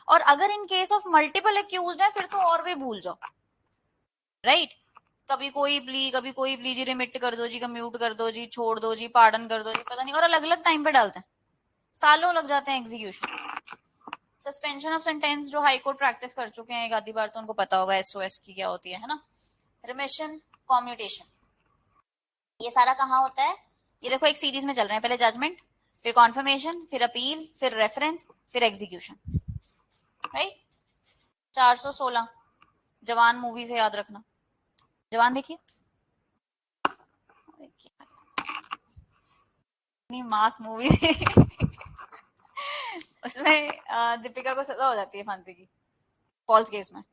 और अगर in case of multiple accused है फिर तो और भी भूल जाओ, राइट? कभी कोई प्ली जी, रिमिट कर दो जी, कम्यूट कर दो जी, छोड़ दो जी, पार्डन कर दो जी, पता नहीं, और अलग अलग टाइम पे डालते हैं, सालों लग जाते हैं एग्जीक्यूशन। सस्पेंशन ऑफ सेंटेंस जो हाई कोर्ट प्रैक्टिस कर चुके हैं एक आधी बार तो उनको पता होगा एसओएस की क्या होती है ना? रिमिशन, कॉम्यूटेशन, ये सारा कहाँ होता है? ये देखो एक सीरीज में चल रहे हैं, पहले जजमेंट, फिर कॉन्फर्मेशन, फिर अपील, फिर रेफरेंस, फिर एग्जीक्यूशन, राइट? 416 जवान मूवी से याद रखना। जवान देखिए, मास मूवी उसमें दीपिका को सजा हो जाती है फांसी की, फॉल्स केस में,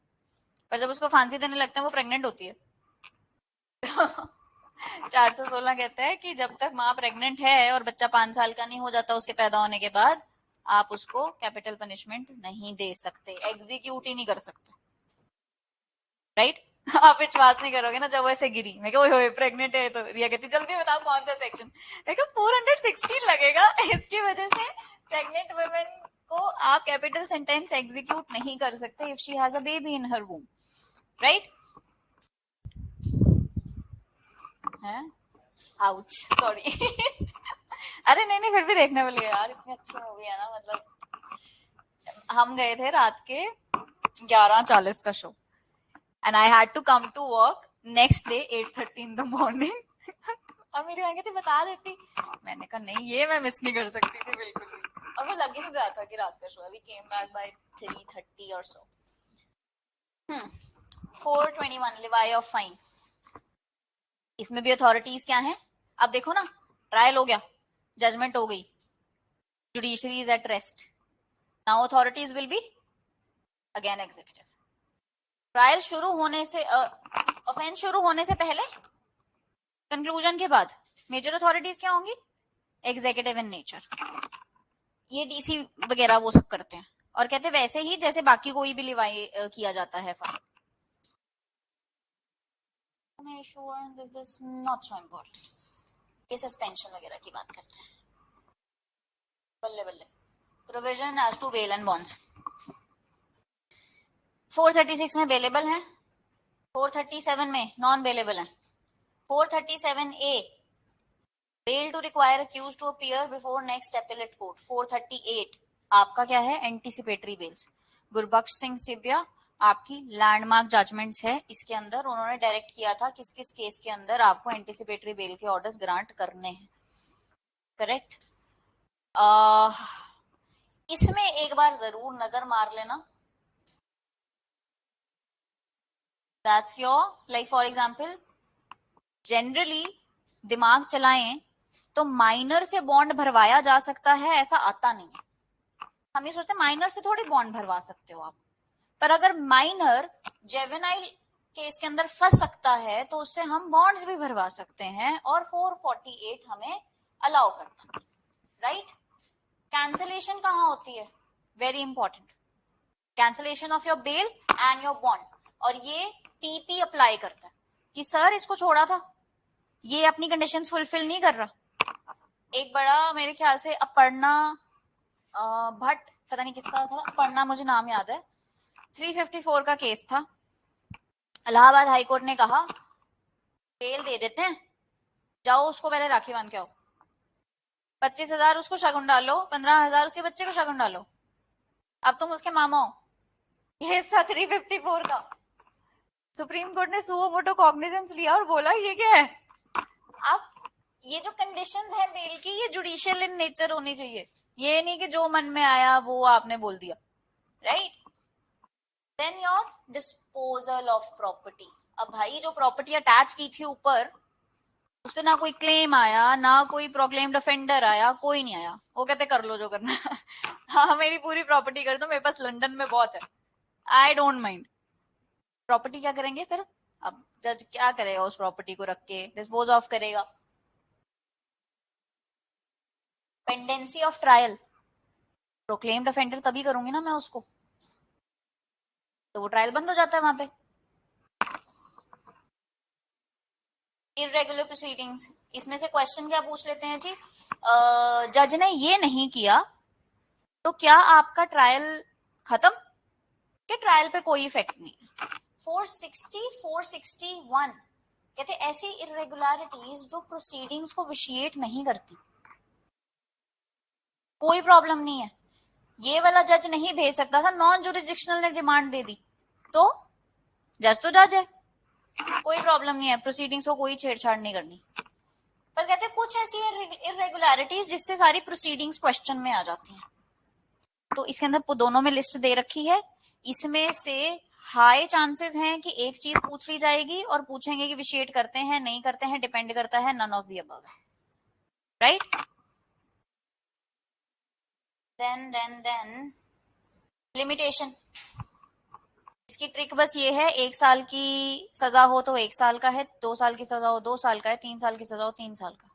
पर जब उसको फांसी देने लगते हैं वो प्रेग्नेंट होती है। 416 कहता है कि जब तक माँ प्रेग्नेंट है और बच्चा 5 साल का नहीं हो जाता उसके पैदा होने के बाद, आप उसको कैपिटल पनिशमेंट नहीं दे सकते, एग्जीक्यूट ही नहीं कर सकते, राइट? आप विश्वास नहीं करोगे ना, जब वैसे गिरी मैं ओए प्रेग्नेंट है तो रिया कहती जल्दी बताओ कौन सा सेक्शन, मैं 416 लगेगा। इसकी वजह से प्रेग्नेंट वुमेन को आप कैपिटल सेंटेंस एग्जीक्यूट नहीं कर सकते if she has a baby in her womb, right? है, आउच, सॉरी। अरे नहीं नहीं, फिर भी देखने वाली है यार, इतनी अच्छी मूवी है ना, मतलब हम गए थे रात के 11:40 का show, and I had to come to work next day 8:30 in the morning. और मेरी आगे थी बता देती, मैंने कहा नहीं ये मैं मिस नहीं कर सकती थी बिल्कुल भी, और वो लग ही नहीं रहा था कि रात का शो है। वी केम बैक बाय 3:30 और सो। 421 लिवाई ऑफ फाइन, इसमें भी अथॉरिटीज क्या है? अब देखो ना, ट्रायल हो गया, जजमेंट हो गई, Judiciary is at rest. Now authorities will be again executive. Trial शुरू होने से ऑफेंस शुरू होने से पहले, कंक्लूजन के बाद मेजर अथॉरिटीज क्या होंगी? Executive in nature. ये डीसी वगैरह वो सब करते हैं और कहते हैं वैसे ही जैसे बाकी कोई भी लिवाई किया जाता है. Not so important. ये सस्पेंशन वगैरह की बात करते हैं. बल्ले बल्ले. Provision as to bail and bonds 436 में बेलेबल है, 437 में नॉन बेलेबल है. 437A bail to require accused to appear before next appellate court. 438 आपका क्या है? Anticipatory bails. गुरबख्श सिंह सिबिया आपकी लैंडमार्क जजमेंट्स है. इसके अंदर उन्होंने डायरेक्ट किया था किस किस केस के अंदर आपको एंटीसिपेटरी बेल के ऑर्डर्स ग्रांट करने हैं. करेक्ट. इसमें एक बार जरूर नजर मार लेना. That's your, like for example generally दिमाग चलाएं तो माइनर से बॉन्ड भरवाया जा सकता है, ऐसा आता नहीं है. हम ये सोचते हैं माइनर से थोड़ी बॉन्ड भरवा सकते हो आप, पर अगर माइनर जेवेनाइल केस के अंदर फंस सकता है तो उससे हम बॉन्ड्स भी भरवा सकते हैं और 448 हमें अलाउ करता है. राइट. कैंसलेशन कहाँ होती है? Very important. Cancellation of your bail and your bond. और ये पीपी अप्लाई करता है कि सर इसको छोड़ा था, ये अपनी कंडीशंस फुलफिल नहीं कर रहा. एक बड़ा मेरे ख्याल से अपर्णा भट्ट, पता नहीं किसका था, अपर्णा मुझे नाम याद है, 354 का केस था. इलाहाबाद हाईकोर्ट ने कहा बेल दे देते हैं, जाओ उसको पहले राखी बांध के आओ, 25,000 उसको शगुन डालो, 15,000 उसके बच्चे को शगुन डालो, अब तुम उसके मामा हो. केस था 354 का. सुप्रीम कोर्ट ने सुओ मोटो कॉग्निजेंस लिया और बोला ये क्या है? अब ये जो कंडीशंस है बेल की, ये जुडिशियल इन नेचर होनी चाहिए. ये नहीं कि जो मन में आया वो आपने बोल दिया. Right. Then your disposal of property. अब भाई जो प्रॉपर्टी अटैच की थी ऊपर, उस पर ना कोई क्लेम आया, ना कोई प्रोक्लेम्ड ऑफेंडर आया, कोई नहीं आया. वो कहते कर लो जो करना. हाँ मेरी पूरी प्रॉपर्टी कर दो, मेरे पास लंदन में बहुत है, आई डोंट माइंड. प्रॉपर्टी क्या करेंगे फिर? अब जज क्या करेगा? उस प्रॉपर्टी को रख के डिस्पोज ऑफ करेगा. Pendency of trial. Proclaimed offender तभी करूंगी ना मैं उसको, तो वो ट्रायल बंद हो जाता है वहां पे. इरेगुलर प्रोसीडिंग्स, इसमें से क्वेश्चन क्या पूछ लेते हैं जी? जज ने ये नहीं किया तो क्या आपका ट्रायल खत्म? कि ट्रायल पे कोई इफेक्ट नहीं. 460, 461 कहते ऐसी इरेगुलरिटीज जो प्रोसीडिंग्स को विशिएट नहीं करती, कोई प्रॉब्लम नहीं है. ये वाला जज नहीं भेज सकता था, नॉन जुरिस्डिक्शनल ने डिमांड दे दी तो जज है, कोई प्रॉब्लम नहीं है, प्रोसीडिंग्स को कोई छेड़छाड़ नहीं करनी. पर कहते कुछ ऐसी इरेगुलरिटीज जिससे सारी प्रोसीडिंग्स क्वेश्चन में आ जाती हैं. तो इसके अंदर दोनों में लिस्ट दे रखी है. इसमें से हाई चांसेस हैं कि एक चीज पूछ ली जाएगी और पूछेंगे कि विशिएट करते हैं नहीं करते हैं, डिपेंड करता है, none of the above. Right. Then limitation. इसकी ट्रिक बस ये है, 1 साल की सजा हो तो 1 साल का है, 2 साल की सजा हो 2 साल का है, 3 साल की सजा हो 3 साल का.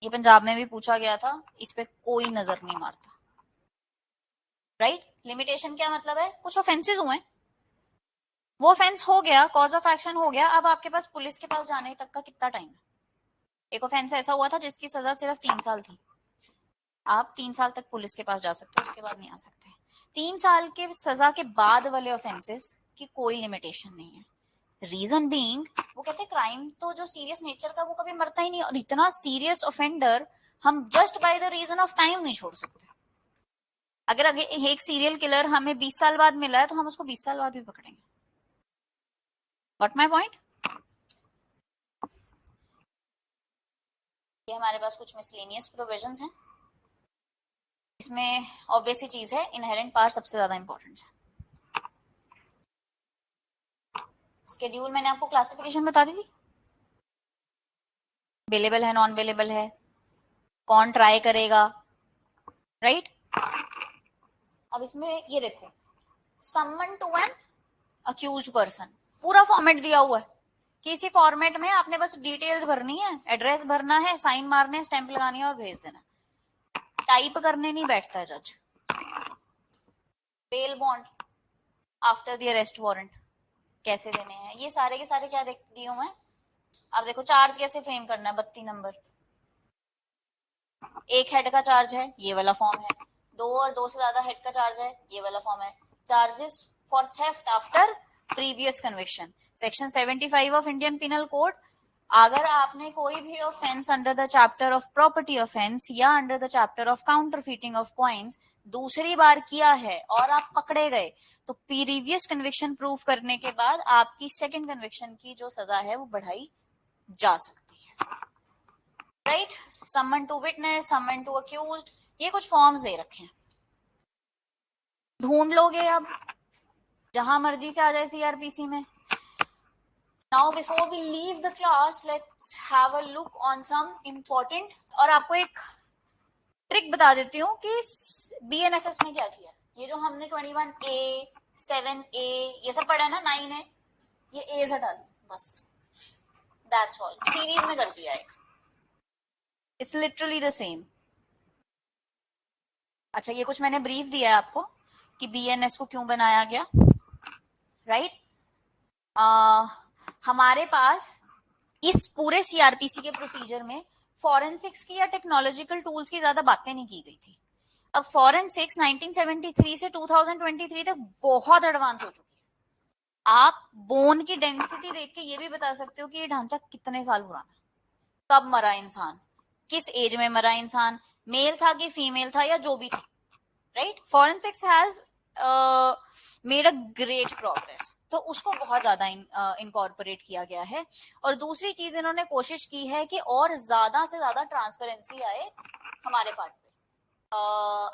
ये पंजाब में भी पूछा गया था, इस पे कोई नजर नहीं मारता. राइट. लिमिटेशन क्या मतलब है? कुछ ऑफेंसेस हुए, वो ऑफेंस हो गया, कॉज ऑफ एक्शन हो गया, अब आपके पास पुलिस के पास जाने तक का कितना टाइम है? एक ऑफेंस ऐसा हुआ था जिसकी सजा सिर्फ 3 साल थी, आप 3 साल तक पुलिस के पास जा सकते हो, उसके बाद नहीं आ सकते. 3 साल के सजा के बाद वाले ऑफेंसेस की कोई लिमिटेशन नहीं है. रीजन बीइंग, वो कहते हैं क्राइम तो जो सीरियस नेचर का वो कभी मरता ही नहीं, और इतना सीरियस ऑफेंडर हम just by the reason of time नहीं छोड़ सकते. अगर एक सीरियल किलर हमें 20 साल बाद मिला है तो हम उसको 20 साल बाद भी पकड़ेंगे. Got my point? ये हमारे पास कुछ मिसलेनियस प्रोविजंस हैं. इसमें ऑब्वियस ही चीज है, इनहेरेंट पावर सबसे ज्यादा इंपॉर्टेंट है. स्केड्यूल मैंने आपको क्लासिफिकेशन बता दी थी, बेलेबल है, नॉन बेलेबल है, कौन ट्राई करेगा, राइट। अब इसमें ये देखो, summon to an accused person, पूरा फॉर्मेट दिया हुआ है। किसी फॉर्मेट में आपने बस डिटेल्स भरनी है, एड्रेस भरना है, साइन मारने, स्टैंप लगानी है और भेज देना। टाइप करने नहीं बैठता है जज। Bail bond after the arrest warrant कैसे देने हैं, ये सारे के सारे क्या दिए हुए हैं। अब देखो चार्ज कैसे फ्रेम करना है, 32 नंबर। एक हेड का चार्ज है, ये वाला फॉर्म है। दो और दो से ज्यादा हेड का चार्ज है, ये वाला फॉर्म है। Charges for theft after previous conviction, section 75 of Indian penal code. अगर आपने कोई भी offence under the chapter of property offence या under the chapter of counterfeiting of coins दूसरी बार किया है और आप पकड़े गए, तो प्रीवियस कन्विक्शन प्रूफ करने के बाद आपकी सेकंड कन्विक्शन की जो सजा है वो बढ़ाई जा सकती है। Right, summon to witness, summon to accused, ये कुछ फॉर्म्स दे रखे हैं, ढूंढ लोगे अब जहां मर्जी से आ जाए सीआरपीसी में। Now before we leave the class, let's have a look on some important, और आपको एक ट्रिक बता देती हूँ कि बीएनएसएस में क्या किया। ये जो हमने 21A 7A ये सब पढ़ा है ना, 9A, ये एज हटा दी बस, दैट्स ऑल। सीरीज में कर दिया एक, इट्स लिटरली द सेम। अच्छा, ये कुछ मैंने ब्रीफ दिया है आपको कि बीएनएस को क्यों बनाया गया, राइट। हमारे पास इस पूरे सीआरपीसी के प्रोसीजर में फॉरेंसिक्स की या टेक्नोलॉजिकल टूल्स की ज्यादा बातें नहीं की गई थी। अब फॉरेंसिक्स 1973 से 2023 तक बहुत एडवांस हो चुकी है। आप बोन की डेंसिटी देख के ये भी बता सकते हो कि ये ढांचा कितने साल पुराना, कब मरा इंसान, किस एज में मरा इंसान, मेल था कि फीमेल था या जो भी था, right. Forensics has made a great progress, तो उसको बहुत ज्यादा इनकॉर्पोरेट किया गया है। और दूसरी चीज इन्होंने कोशिश की है कि और ज्यादा से ज्यादा ट्रांसपेरेंसी आए हमारे पार्ट पे।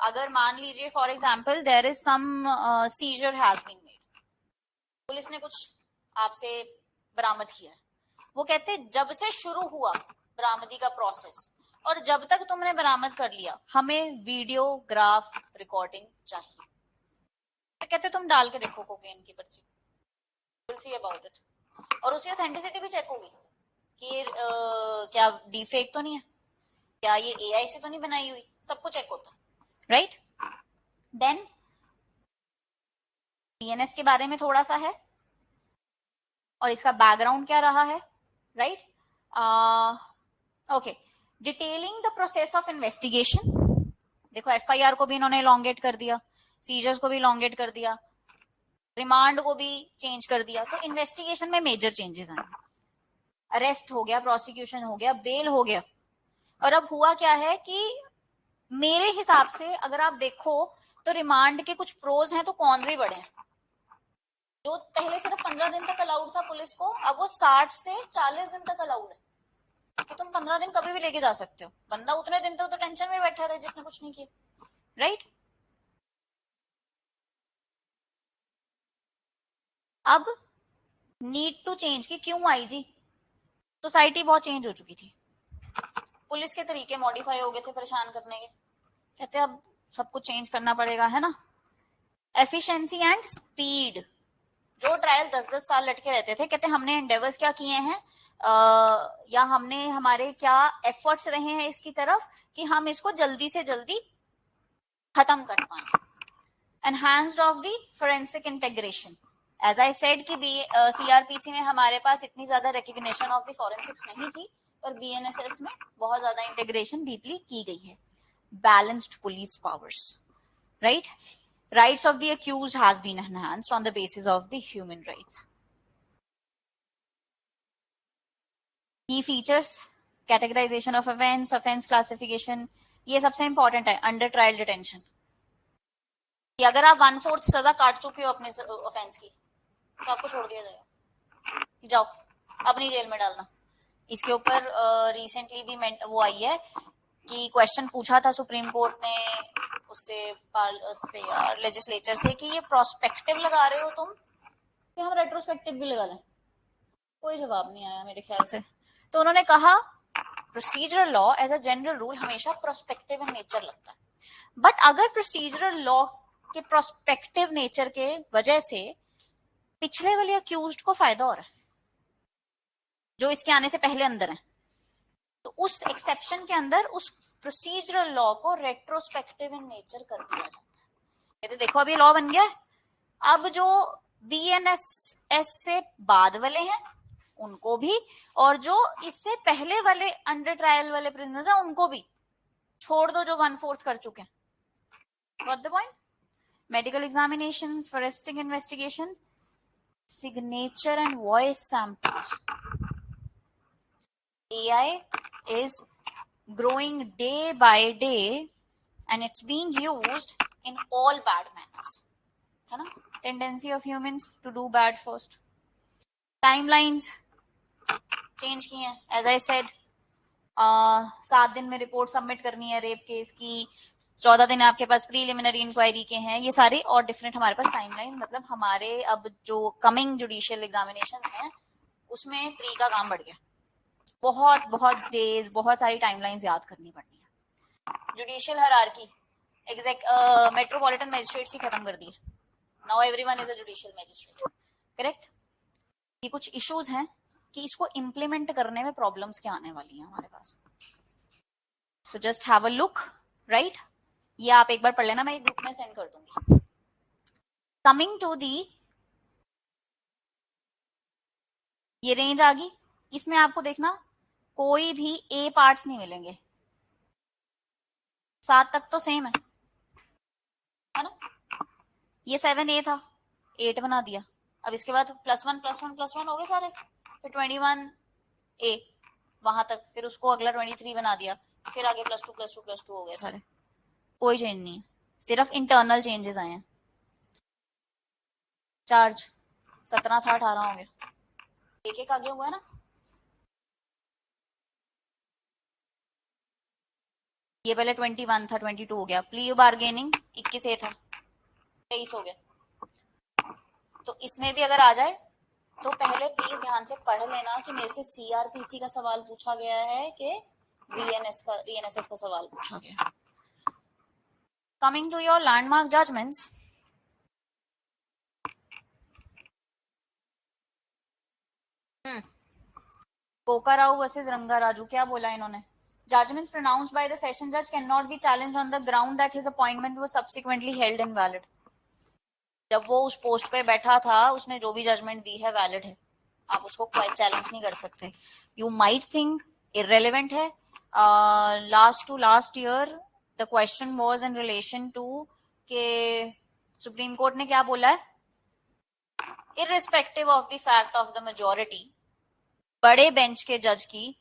अगर मान लीजिए for example there is some seizure has been made, police ने कुछ आपसे बरामद किया, वो कहते जब से शुरू हुआ बरामदी का प्रोसेस और जब तक तुमने बरामद कर लिया हमें वीडियो ग्राफ रिकॉर्डिंग चाहिए। तो कहते तुम डाल के देखो कोकेन की पर्ची, विल सी अबाउट इट, और उसकी ऑथेंटिसिटी भी चेक होगी कि क्या डीफेक तो नहीं है, क्या ये एआई से तो नहीं बनाई हुई, सब कुछ चेक होता, राइट। देन बीएनएस के बारे में थोड़ा सा है और इसका बैकग्राउंड क्या रहा है, right. Okay, detailing the process of investigation. देखो एफआईआर को भी इन्होंने लॉन्गेट कर दिया, सीजर्स को भी लॉन्गेट कर दिया, रिमांड को भी चेंज कर दिया, तो इन्वेस्टिगेशन में मेजर चेंजेस आए। अरेस्ट हो गया, प्रोसिक्यूशन हो गया, बेल हो गया। और अब हुआ क्या है कि मेरे हिसाब से अगर आप देखो तो रिमांड के कुछ प्रोज हैं तो कॉन्स भी बड़े हैं। जो पहले सिर्फ 15 दिन तक अलाउड था पुलिस को, अब वो 60 से 40 दिन तक अलाउड है कि तुम 15 दिन कभी भी लेके जा सकते हो। बंदा उतने दिन तक तो टेंशन में बैठा रहे जिसने कुछ नहीं किया, राइट। अब नीड टू चेंज की क्यों आई जी, सोसाइटी बहुत चेंज हो चुकी थी, पुलिस के तरीके मॉडिफाई हो गए थे परेशान करने के, कहते अब सब कुछ चेंज करना पड़ेगा, है ना। एफिशिएंसी एंड स्पीड, जो ट्रायल 10-10 साल लटके रहते थे, कहते हमने एंडेवर्स क्या किए हैं या हमने हमारे क्या एफर्ट्स रहे हैं इसकी तरफ कि हम इसको जल्दी से जल्दी खत्म कर पाए। Enhanced of the forensic integration, as I said कि सीआरपीसी में हमारे पास इतनी ज्यादा रिकग्निशन ऑफ द फोरेंसिक्स नहीं थी, और बीएनएसएस में बहुत ज्यादा इंटीग्रेशन डीपली की गई है। Balanced police powers, right. Rights of the accused has been enhanced on the basis of the human rights. Key features, categorization of offense, offense classification, ये सबसे इंपॉर्टेंट है। अंडर ट्रायल डिटेंशन, कि अगर आप 1/4 सजा काट चुके हो अपने ऑफेंस की तो आपको छोड़ दिया जाएगा कि जाओ अपनी जेल में डालना। इसके ऊपर रिसेंटली भी वो आई है कि क्वेश्चन पूछा था सुप्रीम कोर्ट ने उससे यार लेजिस्लेचर से कि ये प्रोस्पेक्टिव लगा रहे हो तुम कि हम रेट्रोस्पेक्टिव भी लगा लें, कोई जवाब नहीं आया मेरे ख्याल से। तो उन्होंने कहा procedural law as a general rule हमेशा प्रोस्पेक्टिव इन नेचर लगता है, बट अगर प्रोसीजरल लॉ के प्रोस्पेक्टिव नेचर के वजह से पिछले वाले अक्यूज्ड को फायदा हो रहा है जो इसके आने से पहले अंदर है, तो उस एक्सेप्शन के अंदर उस प्रोसीजरल लॉ को रेट्रोस्पेक्टिव इन नेचर कर दिया जाता है। कहते देखो अब ये लॉ बन गया है, अब जो बीएनएसएस से बाद वाले हैं उनको भी, और जो इससे पहले वाले अंडर ट्रायल वाले प्रिजनर्स हैं उनको भी छोड़ दो जो 1/4 कर चुके हैं। Got the point? Medical examinations, forensic investigation, signature and voice samples. AI is growing day by day and it's being used in all bad manners. है ना? Tendency of humans to do bad first. Timelines change किए हैं. As I said, 7 दिन में report submit करनी है rape case की, 14 दिन आपके पास प्रीलिमिनरी इंक्वायरी के हैं, ये सारे और डिफरेंट हमारे पास टाइमलाइन, मतलब हमारे अब जो कमिंग जुडिशियल एग्जामिनेशन है उसमें प्री का काम बढ़ गया, बहुत बहुत डेज, बहुत सारी टाइमलाइंस याद करनी पड़नी है। जुडिशियल हायरार्की मेट्रोपॉलिटन मजिस्ट्रेट्स ही खत्म कर दी है, now everyone is a judicial magistrate, correct. ये कुछ इश्यूज हैं कि इसको इम्प्लीमेंट करने में प्रॉब्लम्स क्या आने वाली हैं हमारे पास। So just have a look, right, ये आप एक बार पढ़ लेना, मैं एक ग्रुप में सेंड कर दूंगी। कमिंग टू दी, ये रेंज आ गई, इसमें आपको देखना कोई भी ए पार्ट्स नहीं मिलेंगे, 7 तक तो सेम है ना, ये 7A था, 8 बना दिया, अब इसके बाद +1 +1 +1 हो गए सारे, फिर 21A वहां तक, फिर उसको अगला 23 बना दिया, फिर आगे +2 +2 +2 हो गए सारे, कोई चेंज नहीं है, सिर्फ इंटरनल चेंजेस आए हैं। चार्ज 17 था 18 हो गया, एक एक आगे हुआ है ना, ये पहले 21 था 22 हो गया, प्ली बार्गेनिंग 21A था 23 हो गया। तो इसमें भी अगर आ जाए तो पहले प्लीज ध्यान से पढ़ लेना कि मेरे से सीआरपीसी का सवाल पूछा गया है कि बीएनएसएस का सवाल पूछा गया। Coming to your landmark judgments, Kokarao versus Rangaraju, क्या बोला इन्होंने, judgments pronounced by the session judge cannot be challenged on the ground that his appointment was subsequently held invalid. जब वो उस पोस्ट पे बैठा था उसने जो भी जजमेंट दी है वैलिड है, आप उसको कोई चैलेंज नहीं कर सकते। यू माइट थिंक इररेलेवेंट है, last to last year the question was in relation to के सुप्रीम कोर्ट ने क्या बोला है, irrespective of the fact of the majority, बड़े बेंच के जज की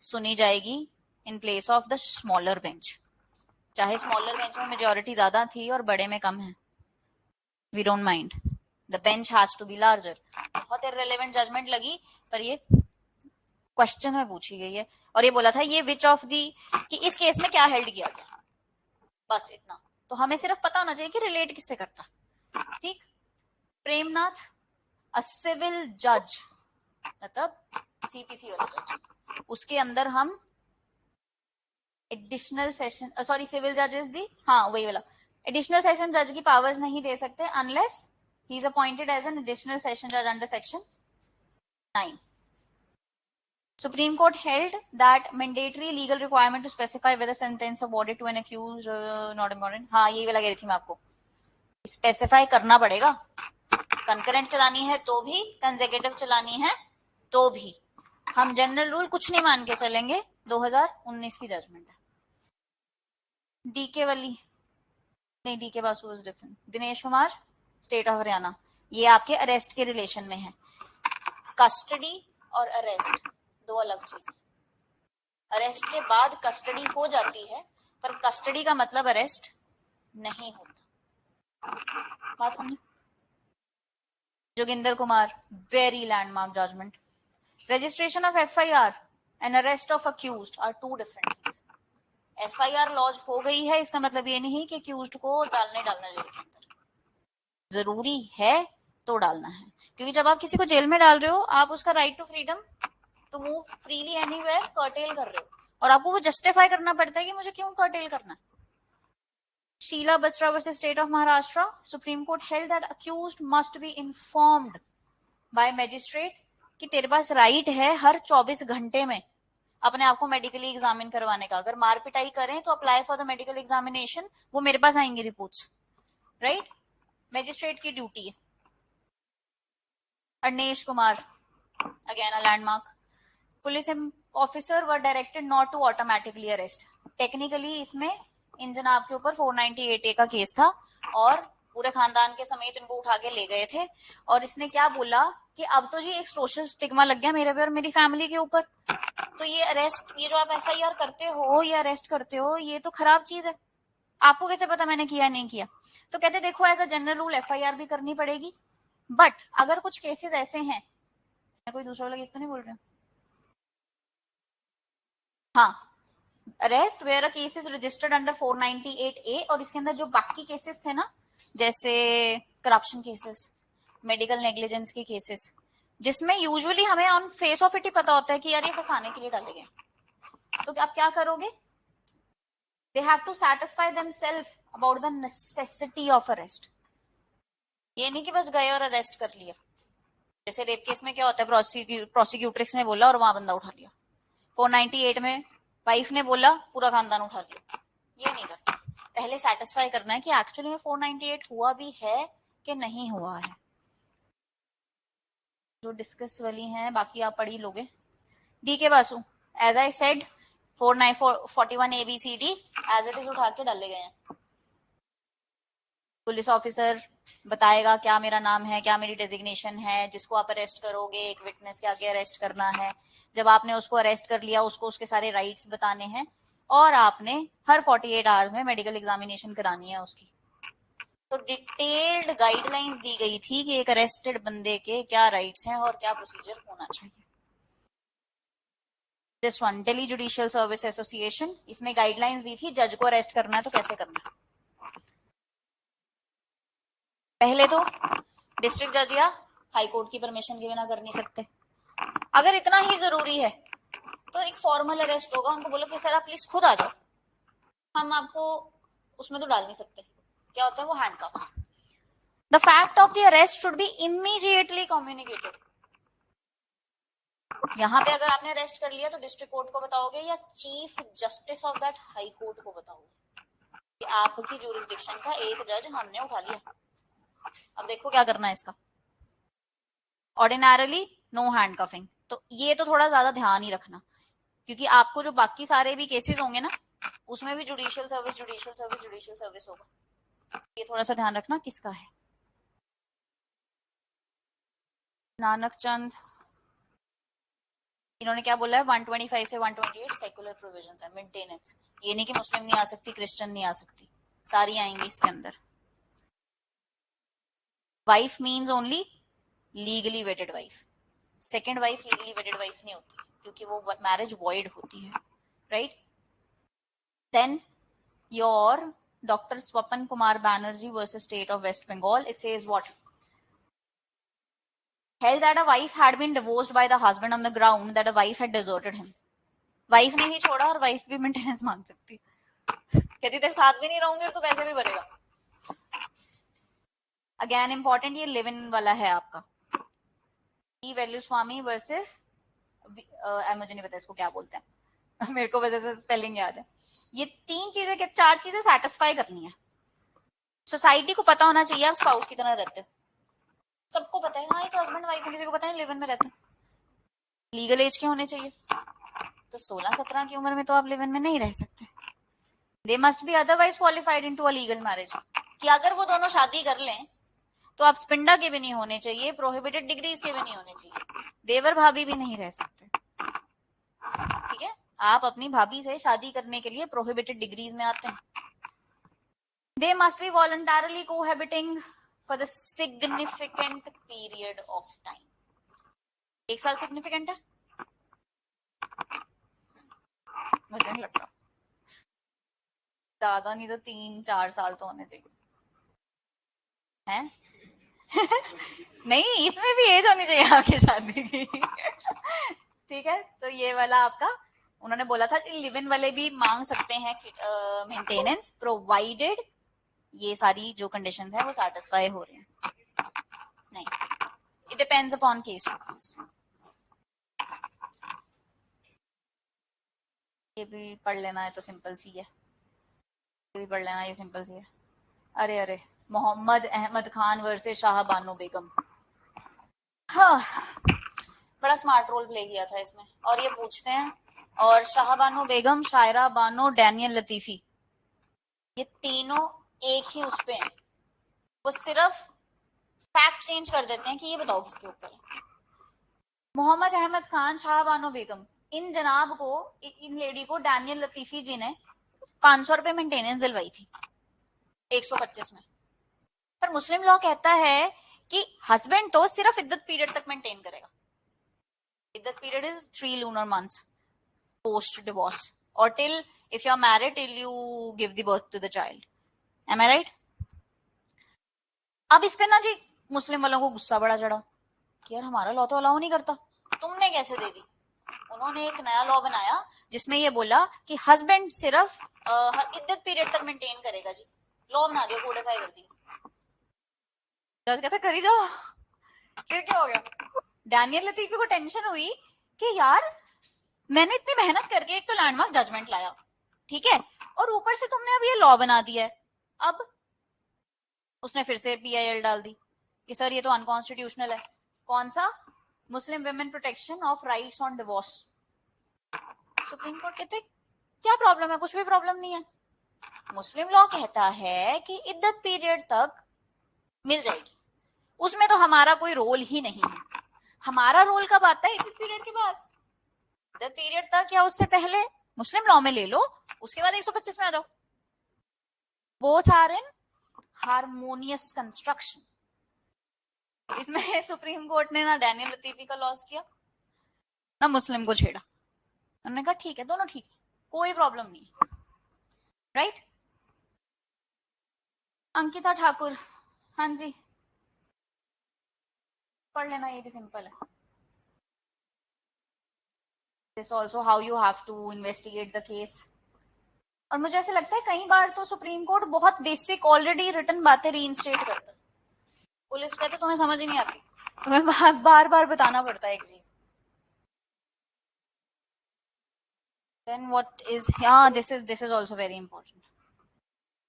सुनी जाएगी in place of the smaller bench, चाहे स्मॉलर बेंच में मेजोरिटी ज्यादा थी और बड़े में कम है, we don't mind, the bench has to be larger. बहुत इररिलेवेंट जजमेंट लगी पर ये क्वेश्चन में पूछी गई है, और ये बोला था ये विच ऑफ दी, कि इस केस में क्या हेल्ड किया गया, बस इतना, तो हमें सिर्फ पता होना चाहिए कि रिलेट किससे करता, ठीक। प्रेमनाथ अ सिविल जज, मतलब सीपीसी वाला जज, उसके अंदर हम एडिशनल सेशन, सॉरी सिविल जज इज दी, हाँ वही वाला, एडिशनल सेशन जज की पावर्स नहीं दे सकते unless he is appointed as an additional session जज under section 9. Supreme Court held that mandatory legal requirement to specify whether sentence awarded to an accused not important, हाँ यही वाला कह रही थी मैं आपको, स्पेसिफाई करना पड़ेगा, कंकरेंट चलानी है तो भी, कंसेक्यूटिव चलानी है तो भी, हम जनरल रूल कुछ नहीं मान के चलेंगे, 2019 की जजमेंट है। डीके वाली नहीं, DK Basu is different, Dinesh Kumar state of Haryana, ये आपके अरेस्ट के रिलेशन में है, कस्टडी और अरेस्ट दो अलग चीजें, अरेस्ट के बाद कस्टडी हो जाती है पर कस्टडी का मतलब अरेस्ट नहीं होता, बात समझे। Joginder Kumar very landmark judgment, registration of FIR and arrest of accused are two different things. FIR launch हो गई है इसका मतलब ये नहीं कि accused को डालना जेल के अंदर, जरूरी है तो डालना है, क्योंकि जब आप किसी को जेल में डाल रहे हो आप उसका right to freedom to move freely anywhere curtail कर रहे हो, और आपको वो जस्टिफाई करना पड़ता है कि मुझे क्यों कर्टेल करना है, Sheila Basra versus State of Maharashtra, Supreme Court held that accused must be informed by magistrate कि तेरे पास राइट है हर 24 घंटे में अपने आप को मेडिकली एग्जामिन करवाने का. अगर मार पिटाई करें तो apply for the medical examination, वो मेरे पास आएंगी रिपोर्ट्स, राइट. मैजिस्ट्रेट की ड्यूटी है. Arnesh Kumar, again a landmark. Police officer were directed not to automatically arrest. Technically इसमें इन जनाब के ऊपर 498A का केस था और पूरे खानदान के समेत इनको उठा के ले गए थे. और इसने क्या बोला कि अब तो जी एक सोशल स्टिग्मा लग गया मेरे पे और मेरी फैमिली के ऊपर, तो ये अरेस्ट, ये जो आप FIR करते हो, ये अरेस्ट करते हो, ये तो खराब चीज है. आपको कैसे पता मैंने किया नहीं किया? तो कहते देखो as a general rule FIR भी करनी पड़ेगी, बट अगर कुछ केसेस ऐसे हैं, मैं कोई दूसरा वाला केस तो नहीं बोल रही हूँ, हाँ, arrest where a case is registered under 498A, और इसके अंदर जो बाकी केसेस थे ना, जैसे करप्शन केसेस, मेडिकल नेग्लिजेंस के केसेस, जिसमें यूजुअली हमें ऑन फेस ऑफ इट ही पता होता है कि यार ये फंसाने के लिए डाले गए, तो आप क्या करोगे? They have to satisfy themselves about the necessity of arrest. ये नहीं कि बस गए और अरेस्ट कर लिया. जैसे रेप केस में क्या होता है, प्रोसिक्यूट्रिक्स ने बोला और वहां बंदा उठा लिया. 498 में वाइफ ने बोला, पूरा खानदान उठा लिया. ये नहीं करना. पहले सेटिस्फाई करना है कि एक्चुअली में 498 हुआ भी है कि नहीं हुआ है. जो डिस्कस वाली हैं बाकी आप पढ़ी लोगे. D K Basu, as I said 41 ABCD as it is उठा के डाले गए हैं. पुलिस ऑफिसर बताएगा क्या मेरा नाम है, क्या मेरी डेजिग्नेशन है, जिसको आप अरेस्ट करोगे एक विटनेस के आगे अरेस्ट करना है. जब आपने उसको अरेस्ट कर लिया, उसको उसके सारे राइट्स बताने हैं और आपने हर 48 आवर्स में मेडिकल एग्जामिनेशन करानी है उसकी. तो डिटेल्ड गाइडलाइंस दी गई थी कि एक अरेस्टेड बंदे के क्या राइट्स हैं और क्या प्रोसीजर होना चाहिए. This one, Delhi judicial service association, इसने गाइडलाइंस दी थी जज को अरेस्ट करना है तो कैसे करना है. पहले तो डिस्ट्रिक्ट जज या हाई कोर्ट की परमिशन के बिना कर नहीं सकते. अगर इतना ही जरूरी है तो एक फॉर्मल अरेस्ट होगा, उनको बोलो कि सर आप प्लीज खुद आ जाओ, हम आपको उसमें तो डाल नहीं सकते. क्या होता है वो, handcuffs. The fact of the arrest should be immediately communicated. यहाँ पे अगर आपने अरेस्ट कर लिया तो डिस्ट्रिक्ट कोर्ट को बताओगे या chief justice of that high court को बताओगे कि आपकी जुरिस्डिक्शन का एक जज हमने उठा लिया. अब देखो क्या करना है इसका. Ordinarily no handcuffing. तो ये तो थोड़ा ज्यादा ध्यान ही रखना, क्योंकि आपको जो बाकी सारे भी केसेस होंगे ना, उसमें भी judicial service judicial service judicial service होगा. ये थोड़ा सा ध्यान रखना किसका है. नानक चंद, इन्होंने क्या बोला है, 125 से 128 सेकुलर प्रोविजंस है. मेंटेनेंस, ये नहीं कि मुस्लिम नहीं आ सकती, क्रिश्चियन नहीं आ सकती, सारी आएंगी इसके अंदर. Wife means only legally wedded wife. Second wife legally wedded wife नहीं होती, क्योंकि वो मैरिज वॉइड होती है, right. Then your Dr. Swapan Kumar Banerjee versus State of West Bengal, it says what? Held that a wife had been divorced by the husband on the ground that a wife had deserted him. Wife ने ही छोड़ा और wife भी maintenance मांग सकती. कहती तेरे साथ भी नहीं रहूंगी और तो पैसे भी भरेगा. अगेन इंपॉर्टेंट, ये लिव इन वाला है आपका. वैल्यू स्वामी वर्सेस, मुझे नहीं पता इसको क्या बोलते हैं मेरे को वजह से स्पेलिंग याद है. ये तीन चीजें, क्या चार चीजें सेटिस्फाई करनी है. सोसाइटी को पता होना चाहिए आप स्पाउस की तरह रहते हो. सबको पता है हाँ ये तो हस्बैंड वाइफ है, किसी को पता नहीं लिव इन में रहते हैं. लीगल एज के होने चाहिए. तो 16-17 की उम्र में तो आप लिव इन में नहीं रह सकते. दे must B otherwise qualified into a legal marriage. कि अगर वो दोनों शादी कर लें तो आप स्पिंडा के भी नहीं होने चाहिए, प्रोहिबिटेड डिग्रीज के भी नहीं होने चाहिए, देवर भाभी भी नहीं रह सकते. ठीक है, आप अपनी भाभी से शादी करने के लिए प्रोहिबिटेड डिग्रीज में आते हैं. They must be voluntarily cohabiting for the significant period of time. 1 साल सिग्निफिकेंट है, मुझे नहीं लगता. ज्यादा नहीं तो 3-4 साल तो होने चाहिए हैं. नहीं, इसमें भी एज होनी चाहिए आपकी शादी की. ठीक है, तो ये वाला आपका उन्होंने बोला था कि लिव इन वाले भी मांग सकते हैं मेंटेनेंस प्रोवाइडेड ये सारी जो कंडीशंस है वो सेटिस्फाई हो रहे हैं, नहीं, it depends upon case to case. ये भी पढ़ लेना है तो सिंपल सी है, ये भी पढ़ लेना, ये सिंपल सी है। अरे अरे, मोहम्मद अहमद खान वर्सेस शाह बानो बेगम। हाँ, बड़ा स्मार्ट रोल प्ले किया था इसमें। और ये पूछते हैं, और शाह बानो बेगम, शायरा बानो, डैनियल लतीफी, ये तीनों एक ही उस पे हैं, वो सिर्फ फैक्ट चेंज कर देते हैं कि ये बताओ किसके ऊपर है। मोहम्मद अहमद खान, शाह बानो बेगम, इन जनाब को, इन लेडी को डैनियल लतीफी जी ने 500 रुपए मेंटेनेंस दिलवाई थी 125 में। पर मुस्लिम लॉ कहता है कि हस्बैंड तो सिर्फ इद्दत पीरियड तक मेंटेन करेगा। इद्दत period is 3 lunar months post divorce, or till, if you are married, till you give the birth to the child. Am I right? अब इस पे ना जी मुस्लिम वालों को गुस्सा बड़ा चढ़ा कि यार हमारा लॉ तो अलाउ नहीं करता, तुमने कैसे दे दी। उन्होंने एक नया लॉ बनाया जिसमें ये बोला कि हस्बैंड सिर्फ इद्दत पीरियड तक मेंटेन करेगा जी। लॉ बना दिया, कोडिफाई कर दिया। जज कहता कर ही जाओ, फिर क्या हो गया। डैनियल लतीफी को टेंशन हुई कि यार मैंने इतनी मेहनत करके एक तो लैंडमार्क जजमेंट लाया, ठीक है, और ऊपर से तुमने अब ये लॉ बना दिया है। अब उसने फिर से PIL डाल दी कि सर ये तो अनकॉन्स्टिट्यूशनल है। कौन सा? Muslim women protection of rights on divorce. Supreme court कहते क्या प्रॉब्लम है, कुछ भी प्रॉब्लम नहीं है। मुस्लिम लॉ कहता है कि इद्दत पीरियड तक मिल जाएगी, उसमें तो हमारा कोई रोल ही नहीं है। हमारा रोल कब आता है? इद्दत पीरियड के बाद। इद्दत पीरियड तक या उससे पहले मुस्लिम लॉ में ले लो, उसके बाद 125 में आ जाओ। Both are in harmonious construction. इसमें सुप्रीम कोर्ट ने ना डैनियल लतीफी का लॉस किया ना मुस्लिम को छेड़ा। उन्होंने कहा ठीक है, दोनों ठीक है, कोई प्रॉब्लम नहीं है, राइट। अंकिता ठाकुर, हाँ जी, पढ़ लेना, ये भी सिंपल है। This also how you have to investigate the case. और मुझे ऐसे लगता है कई बार तो सुप्रीम कोर्ट बहुत बेसिक ऑलरेडी रिटन बातें रीइंस्टेट करता है। पुलिस कहते तुम्हें समझ ही नहीं आती, तुम्हें बार बार बताना पड़ता है एक चीज। देन व्हाट इज, हाँ this is also very important.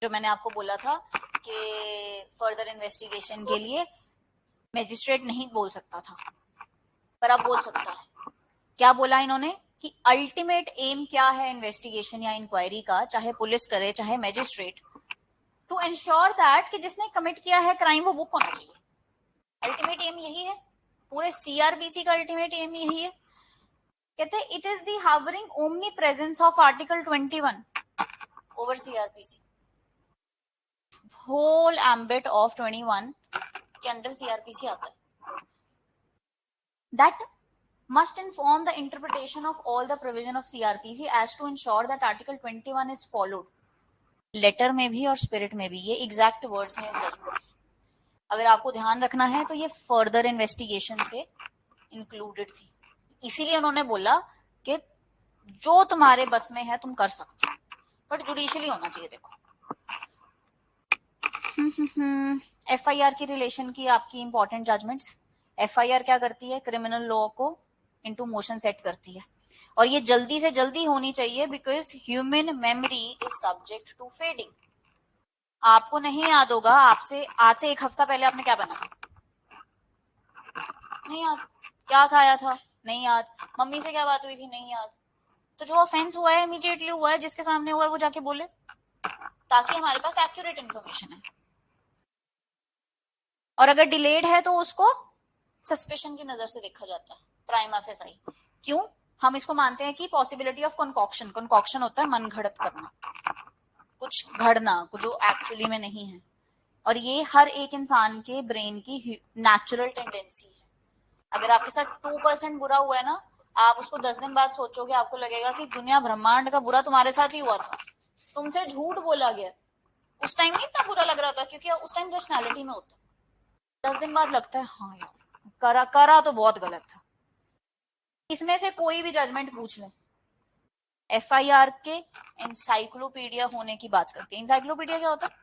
जो मैंने आपको बोला था कि फर्दर इन्वेस्टिगेशन के लिए मैजिस्ट्रेट नहीं बोल सकता था, पर अब बोल सकता है। क्या बोला इन्होंने कि अल्टीमेट एम क्या है इन्वेस्टिगेशन या इंक्वायरी का, चाहे पुलिस करे चाहे मैजिस्ट्रेट, टू एंश्योर दैट कि जिसने कमिट किया है क्राइम वो बुक होना चाहिए। अल्टीमेट एम यही है, पूरे CRPC का अल्टीमेट एम यही है। कहते हैं it is the hovering omnipresence of article 21 over CRPC। Whole ambit of 21 के अंडर CRPC आता है। That must inform the interpretation of all the provision of CRPC as to ensure that Article 21 is followed. Letter में भी और spirit में भी, ये exact words हैं इस जजमेंट के। अगर आपको ध्यान रखना है तो ये फर्दर इन्वेस्टिगेशन से इंक्लूडेड थी, इसीलिए उन्होंने बोला कि जो तुम्हारे बस में है तुम कर सकते हो, बट जुडिशियली होना चाहिए। देखो FIR की रिलेशन की आपकी इंपॉर्टेंट जजमेंट्स। FIR क्या करती है? क्रिमिनल लॉ को इनटू मोशन सेट करती है, और ये जल्दी से जल्दी होनी चाहिए because human memory is subject to fading. आपको नहीं याद होगा, आपसे आज से 1 हफ्ता पहले आपने क्या बना था, नहीं याद। क्या खाया था, नहीं याद। मम्मी से क्या बात हुई थी, नहीं याद। तो जो ऑफेंस हुआ है इमीडिएटली हुआ है, जिसके सामने हुआ है वो जाके बोले, ताकि हमारे पास एक्यूरेट इन्फॉर्मेशन है। और अगर डिलेड है तो उसको सस्पेशन की नजर से देखा जाता है, प्राइमा फेसाई। क्यों? हम इसको मानते हैं कि पॉसिबिलिटी ऑफ कंकॉक्शन, कंकॉक्शन होता है मन घड़त करना, कुछ घड़ना कुछ जो एक्चुअली में नहीं है, और ये हर एक इंसान के ब्रेन की नेचुरल टेंडेंसी है। अगर आपके साथ 2% बुरा हुआ है ना, आप उसको 10 दिन बाद सोचोगे, आपको लगेगा कि दुनिया ब्रह्मांड का बुरा तुम्हारे साथ ही हुआ था, तुमसे झूठ बोला गया। उस टाइम नहीं इतना बुरा लग रहा था क्योंकि उस टाइम रैशनैलिटी में होता। 10 दिन बाद लगता है हाँ यार करा तो बहुत गलत था। इसमें से कोई भी जजमेंट पूछ ले, FIR के एनसाइक्लोपीडिया होने की बात करती है। एनसाइक्लोपीडिया क्या होता है?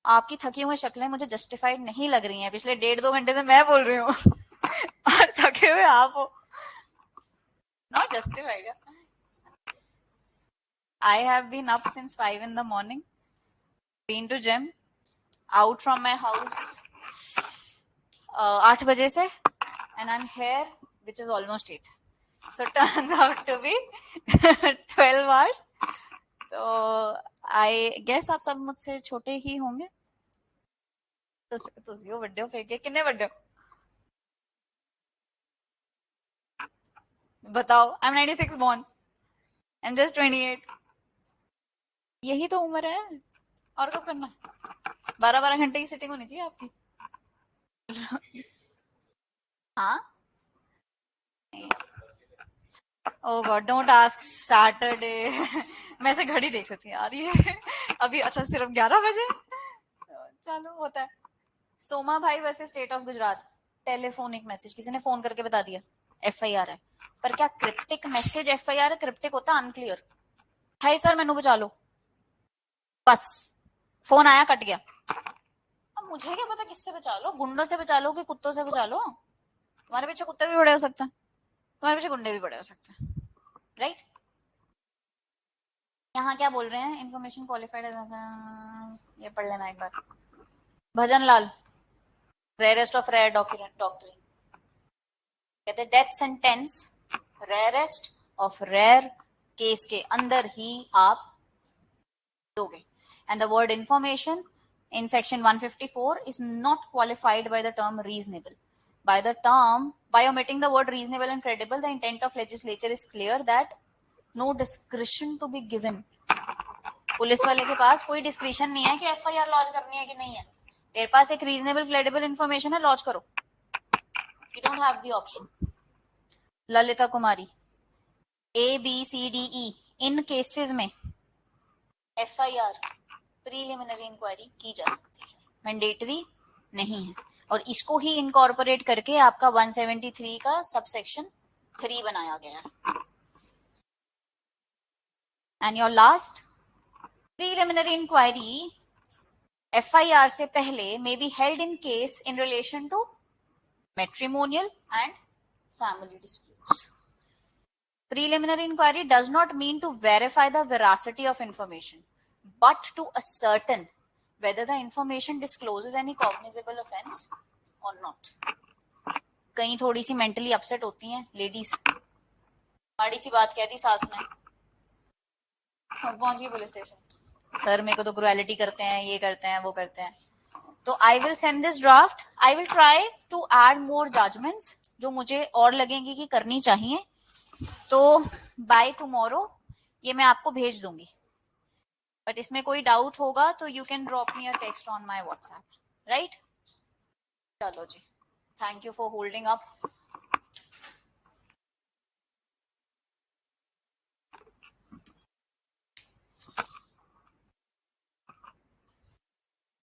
आपकी थकी हुई शक्लें मुझे जस्टिफाइड नहीं लग रही हैं, पिछले 1.5-2 घंटे से मैं बोल रही हूँ और थके हुए आप हो, not justified. I have been up since 5 in the morning, been to gym, out from my house 8 बजे से, and I'm here which is almost 8. So turns out to be 12 hours. तो I guess आप सब मुझसे छोटे ही होंगे। तो बड्डे हो फेंके, कितने बड्डे हो बताओ? I'm 96 born. I'm just 28. यही तो उम्र है, और कब करना? 12-12 घंटे की सिटिंग होनी चाहिए आपकी। हाँ, ओह गॉड, डोंट आस्क सैटरडे। मैं ऐसे घड़ी देख रही थी यार, ये अभी अच्छा सिर्फ 11 बजे। चलो होता है। सोमा भाई versus state of Gujarat, telephonic message, किसी ने फोन करके बता दिया एफआईआर है, पर क्या क्रिप्टिक मैसेज एफआईआर है? क्रिप्टिक होता है अनक्लियर, हाय सर मैनू बचा लो, बस फोन आया कट गया। अब मुझे क्या पता किससे बचा लो, गुंडों से बचा लो कि कुत्तों से बचा लो? तुम्हारे पीछे कुत्ते भी बड़े हो सकते हैं, तुम्हारे पीछे गुंडे भी बड़े हो सकते हैं, राइट? यहाँ क्या बोल रहे हैं? इन्फॉर्मेशन क्वालिफाइड, ये पढ़ लेना एक बार। Bhajan Lal, rarest of rare doctrine, कहते death sentence rarest of rare case के अंदर ही आप दोगे, and the word information in section 154 is not qualified by the term reasonable. By omitting the word reasonable and credible, the intent of legislature is clear that no discretion to be given. Police वाले के पास कोई discretion नहीं है कि FIR launch करनी है कि नहीं है। तेरे पास एक रीजनेबल क्रेडिबल इंफॉर्मेशन है, लॉन्च करो। You don't have the option. Lalita Kumari, A B C D E, इन केसेस में एफआईआर प्रीलिमिनरी इंक्वायरी की जा सकती है, मैंडेटरी नहीं है, और इसको ही इनकॉर्पोरेट करके आपका 173 का सबसेक्शन 3 बनाया गया है। And your last, preliminary inquiry FIR से पहले may be held in case in relation to matrimonial and family disputes. Preliminary inquiry does not mean to verify the veracity of information, but to ascertain whether the information discloses any cognizable offense or not. कहीं थोड़ी सी mentally upset होती हैं ladies, माड़ी सी बात कहती सास ने, पहुंची पुलिस स्टेशन, सर मेरे को तो क्रुएलिटी करते हैं, ये करते हैं, वो करते हैं। तो I will send this draft, I will try to add more judgments जो मुझे और लगेंगी कि करनी चाहिए, तो बाय टुमारो ये मैं आपको भेज दूंगी। बट इसमें कोई डाउट होगा तो you can drop me a text on my WhatsApp, right? चलो जी, thank you for holding up.